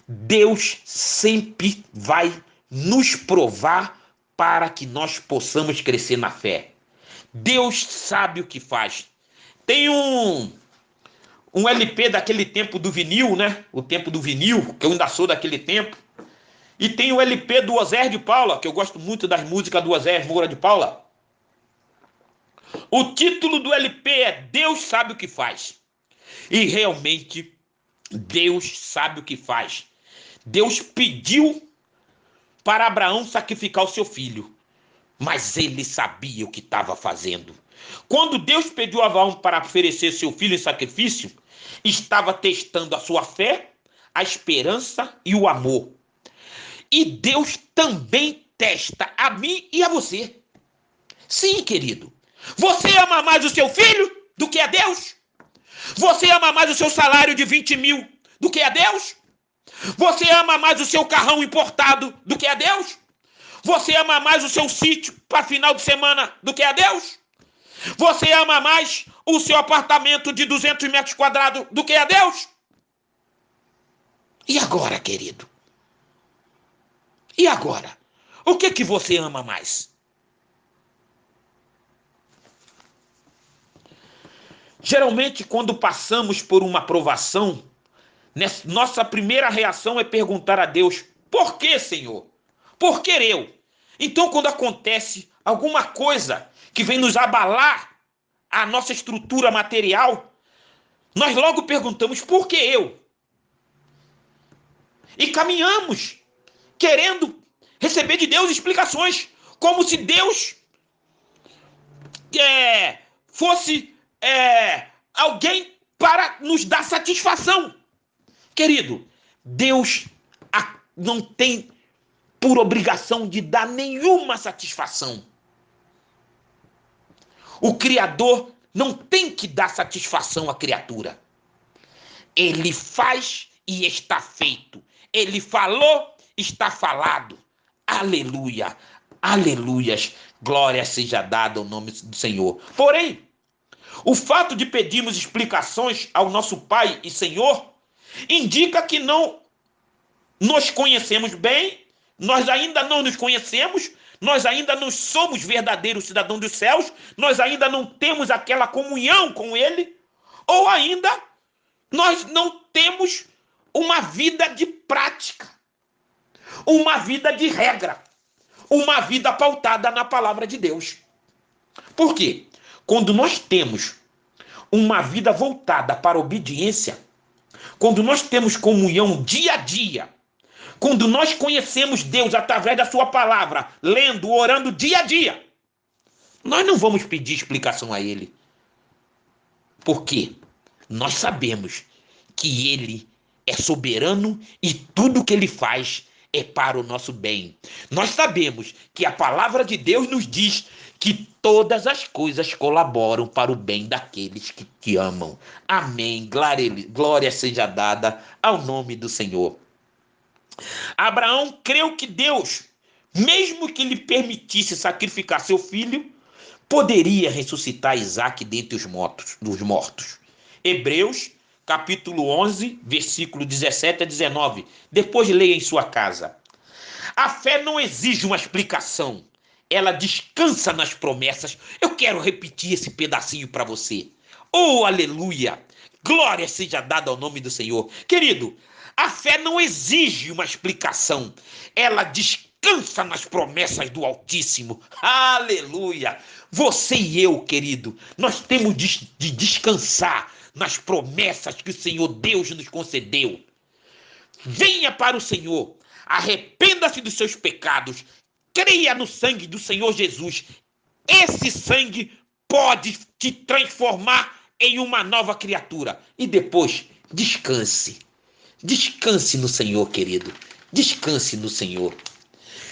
A: Deus sempre vai nos provar para que nós possamos crescer na fé. Deus sabe o que faz. Tem um LP daquele tempo do vinil, né? O tempo do vinil, que eu ainda sou daquele tempo. E tem o LP do Oséias de Paula, que eu gosto muito das músicas do Oséias Moura de Paula. O título do LP é Deus Sabe o que Faz. E realmente, Deus sabe o que faz. Deus pediu para Abraão sacrificar o seu filho, mas ele sabia o que estava fazendo. Quando Deus pediu a Abraão para oferecer seu filho em sacrifício, estava testando a sua fé, a esperança e o amor. E Deus também testa a mim e a você. Sim, querido. Você ama mais o seu filho do que a Deus? Você ama mais o seu salário de 20 mil do que a Deus? Você ama mais o seu carrão importado do que a Deus? Você ama mais o seu sítio para final de semana do que a Deus? Você ama mais o seu apartamento de 200 metros quadrados do que a Deus? E agora, querido? E agora? O que você ama mais? Geralmente, quando passamos por uma provação, nossa primeira reação é perguntar a Deus: por que, Senhor? Por que eu? Então, quando acontece alguma coisa que vem nos abalar a nossa estrutura material, nós logo perguntamos: por que eu? E caminhamos querendo receber de Deus explicações, como se Deus fosse alguém para nos dar satisfação. Querido, Deus não tem por obrigação de dar nenhuma satisfação. O Criador não tem que dar satisfação à criatura. Ele faz e está feito. Ele falou, está falado. Aleluia, aleluias. Glória seja dada ao nome do Senhor. Porém, o fato de pedirmos explicações ao nosso Pai e Senhor indica que não nos conhecemos bem, nós ainda não nos conhecemos, nós ainda não somos verdadeiros cidadãos dos céus, nós ainda não temos aquela comunhão com Ele, ou ainda nós não temos uma vida de prática, uma vida de regra, uma vida pautada na palavra de Deus. Por quê? Quando nós temos uma vida voltada para a obediência, quando nós temos comunhão dia a dia, quando nós conhecemos Deus através da sua palavra, lendo, orando dia a dia, nós não vamos pedir explicação a Ele. Por quê? Nós sabemos que Ele é soberano e tudo que Ele faz é para o nosso bem. Nós sabemos que a palavra de Deus nos diz que todas as coisas colaboram para o bem daqueles que te amam. Amém. Glória seja dada ao nome do Senhor. Abraão creu que Deus, mesmo que lhe permitisse sacrificar seu filho, poderia ressuscitar Isaac dentre os mortos. Hebreus, capítulo 11, versículo 17 a 19. Depois leia em sua casa. A fé não exige uma explicação. Ela descansa nas promessas. Eu quero repetir esse pedacinho para você. Oh, aleluia! Glória seja dada ao nome do Senhor. Querido, a fé não exige uma explicação. Ela descansa nas promessas do Altíssimo. Aleluia! Você e eu, querido, nós temos de descansar nas promessas que o Senhor Deus nos concedeu. Venha para o Senhor. Arrependa-se dos seus pecados. Creia no sangue do Senhor Jesus. Esse sangue pode te transformar em uma nova criatura. E depois, descanse. Descanse no Senhor, querido. Descanse no Senhor.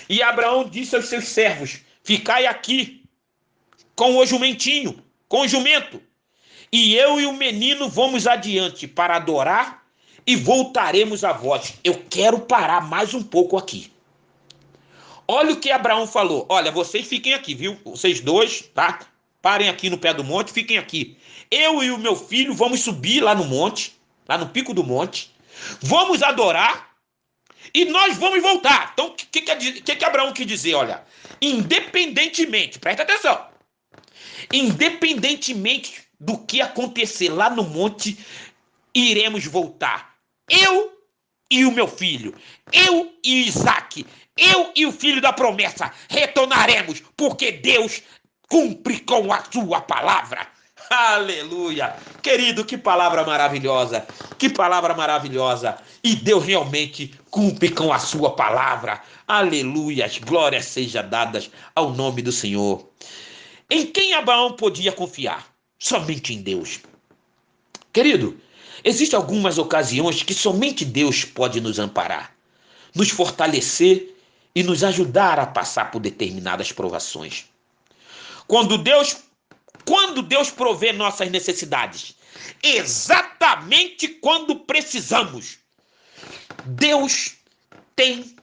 A: E Abraão disse aos seus servos: ficai aqui com o jumentinho, com o jumento. E eu e o menino vamos adiante para adorar e voltaremos a vós. Eu quero parar mais um pouco aqui. Olha o que Abraão falou. Olha, vocês fiquem aqui, viu? Vocês dois, tá? parem aqui no pé do monte, fiquem aqui. Eu e o meu filho vamos subir lá no monte, lá no pico do monte, vamos adorar e nós vamos voltar. Então, o que Abraão quis dizer? Olha, independentemente, presta atenção, independentemente do que acontecer lá no monte, iremos voltar. Eu e o meu filho, eu e Isaac, eu e o filho da promessa, retornaremos, porque Deus cumpre com a sua palavra. Aleluia! Querido, que palavra maravilhosa! Que palavra maravilhosa! E Deus realmente cumpre com a sua palavra. Aleluia! As glórias sejam dadas ao nome do Senhor. Em quem Abraão podia confiar? Somente em Deus. Querido, existem algumas ocasiões que somente Deus pode nos amparar, nos fortalecer e nos ajudar a passar por determinadas provações. Quando Deus provê nossas necessidades, exatamente quando precisamos, Deus tem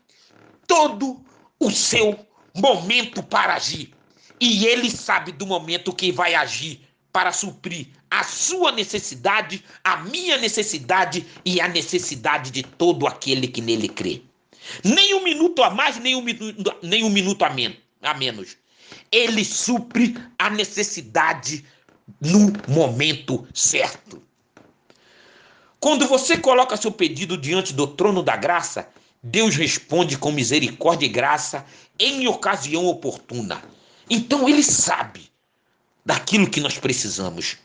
A: todo o seu momento para agir. E Ele sabe do momento que vai agir para suprir a sua necessidade, a minha necessidade e a necessidade de todo aquele que nele crê. Nem um minuto a mais, nem um minuto a menos. Ele supre a necessidade no momento certo. Quando você coloca seu pedido diante do trono da graça, Deus responde com misericórdia e graça em ocasião oportuna. Então ele sabe daquilo que nós precisamos.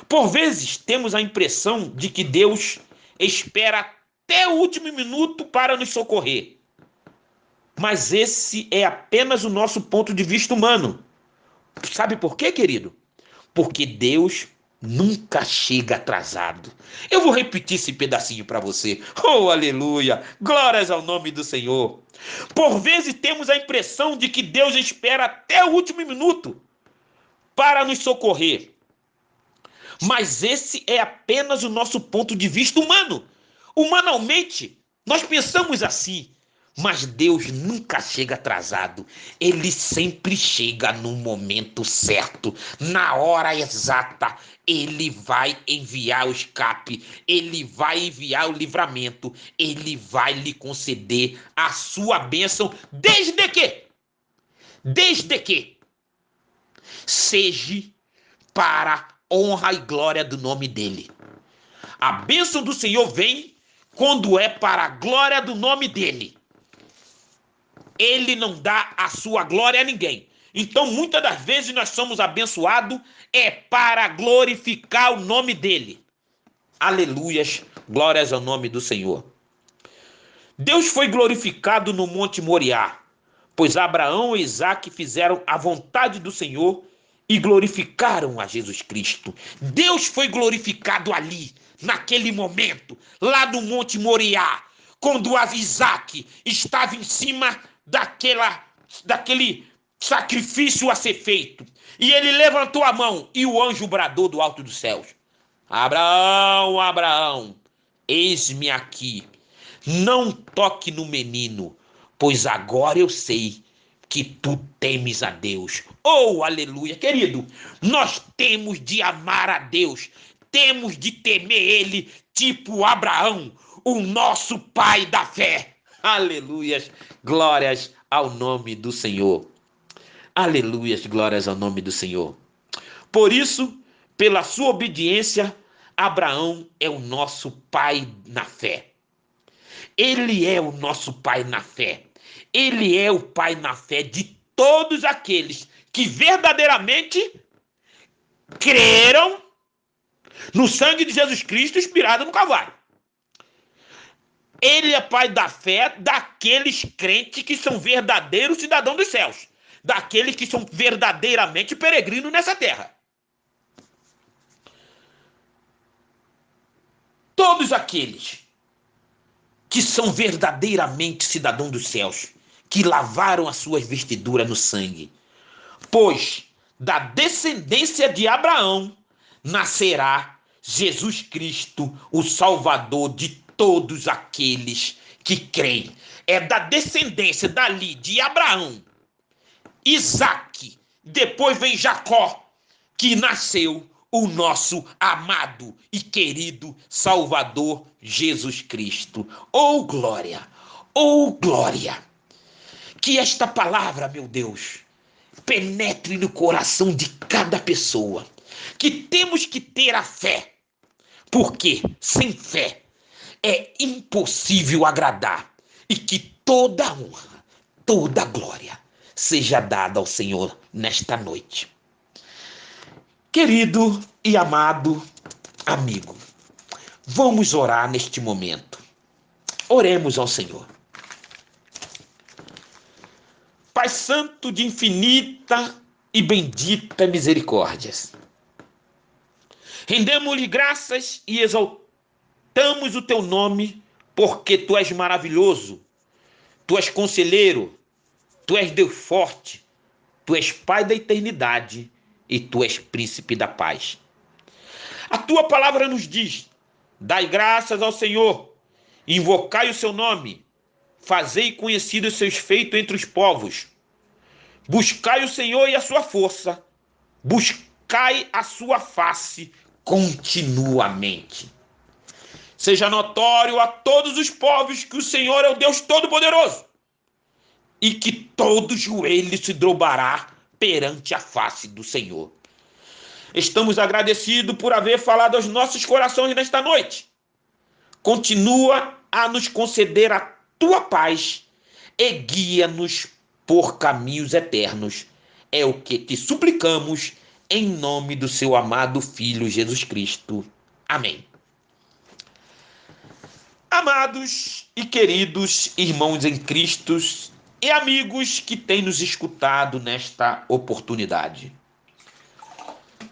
A: Por vezes temos a impressão de que Deus espera até o último minuto para nos socorrer. Mas esse é apenas o nosso ponto de vista humano. Sabe por quê, querido? Porque Deus nunca chega atrasado. Eu vou repetir esse pedacinho para você. Oh, aleluia! Glórias ao nome do Senhor. Por vezes temos a impressão de que Deus espera até o último minuto para nos socorrer. Mas esse é apenas o nosso ponto de vista humano. Humanamente, nós pensamos assim. Mas Deus nunca chega atrasado. Ele sempre chega no momento certo, na hora exata. Ele vai enviar o escape, ele vai enviar o livramento, ele vai lhe conceder a sua bênção, desde que seja para a honra e glória do nome dele. A bênção do Senhor vem quando é para a glória do nome dele. Ele não dá a sua glória a ninguém. Então, muitas das vezes nós somos abençoados para glorificar o nome dele. Aleluias, glórias ao nome do Senhor. Deus foi glorificado no Monte Moriá, pois Abraão e Isaac fizeram a vontade do Senhor e glorificaram a Jesus Cristo. Deus foi glorificado ali, naquele momento, lá no Monte Moriá, quando Isaac estava em cima daquele sacrifício a ser feito. E ele levantou a mão e o anjo bradou do alto dos céus: Abraão, Abraão, eis-me aqui. Não toque no menino, pois agora eu sei que tu temes a Deus. Oh, aleluia. Querido, nós temos de amar a Deus, temos de temer ele, tipo Abraão, o nosso pai da fé. Aleluias, glórias ao nome do Senhor. Aleluias, glórias ao nome do Senhor. Por isso, pela sua obediência, Abraão é o nosso pai na fé. Ele é o nosso pai na fé. Ele é o pai na fé de todos aqueles que verdadeiramente creram no sangue de Jesus Cristo inspirado no Calvário. Ele é pai da fé daqueles crentes que são verdadeiros cidadãos dos céus, daqueles que são verdadeiramente peregrinos nessa terra. Todos aqueles que são verdadeiramente cidadãos dos céus, que lavaram as suas vestiduras no sangue, pois da descendência de Abraão nascerá Jesus Cristo, o Salvador de todos aqueles que creem. É da descendência dali de Abraão, Isaac, Depois vem Jacó, que nasceu o nosso amado e querido Salvador Jesus Cristo. Oh glória! Oh glória! Que esta palavra, meu Deus, penetre no coração de cada pessoa. Que temos que ter a fé, porque sem fé é impossível agradar, e que toda honra, toda glória seja dada ao Senhor nesta noite. Querido e amado amigo, vamos orar neste momento. Oremos ao Senhor. Pai Santo de infinita e bendita misericórdias, rendemos-lhe graças e exaltamos o teu nome, porque tu és maravilhoso, tu és conselheiro, tu és Deus forte, tu és Pai da eternidade e tu és príncipe da paz. A tua palavra nos diz: dai graças ao Senhor, invocai o seu nome, fazei conhecidos os seus feitos entre os povos. Buscai o Senhor e a sua força, buscai a sua face continuamente. Seja notório a todos os povos que o Senhor é o Deus Todo-Poderoso, e que todo joelho se dobrará perante a face do Senhor. Estamos agradecidos por haver falado aos nossos corações nesta noite. Continua a nos conceder a tua paz e guia-nos por caminhos eternos. É o que te suplicamos em nome do seu amado Filho Jesus Cristo. Amém. Amados e queridos irmãos em Cristo e amigos que têm nos escutado nesta oportunidade,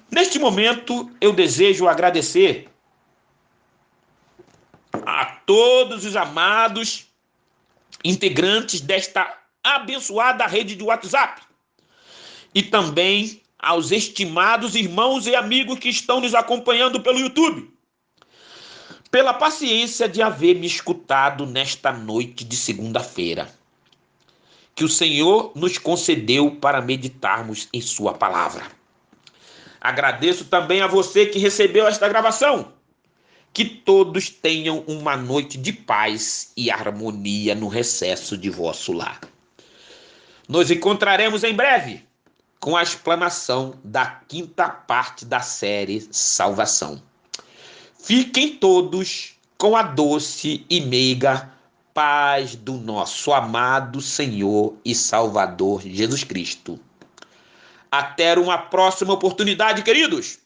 A: neste momento eu desejo agradecer a todos os amados integrantes desta abençoada rede de WhatsApp e também aos estimados irmãos e amigos que estão nos acompanhando pelo YouTube, pela paciência de haver me escutado nesta noite de segunda-feira, que o Senhor nos concedeu para meditarmos em sua palavra. Agradeço também a você que recebeu esta gravação. Que todos tenham uma noite de paz e harmonia no recesso de vosso lar. Nos encontraremos em breve com a explanação da quinta parte da série Salvação. Fiquem todos com a doce e meiga paz do nosso amado Senhor e Salvador Jesus Cristo. Até uma próxima oportunidade, queridos.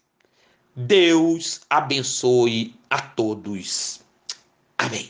A: Deus abençoe a todos. Amém.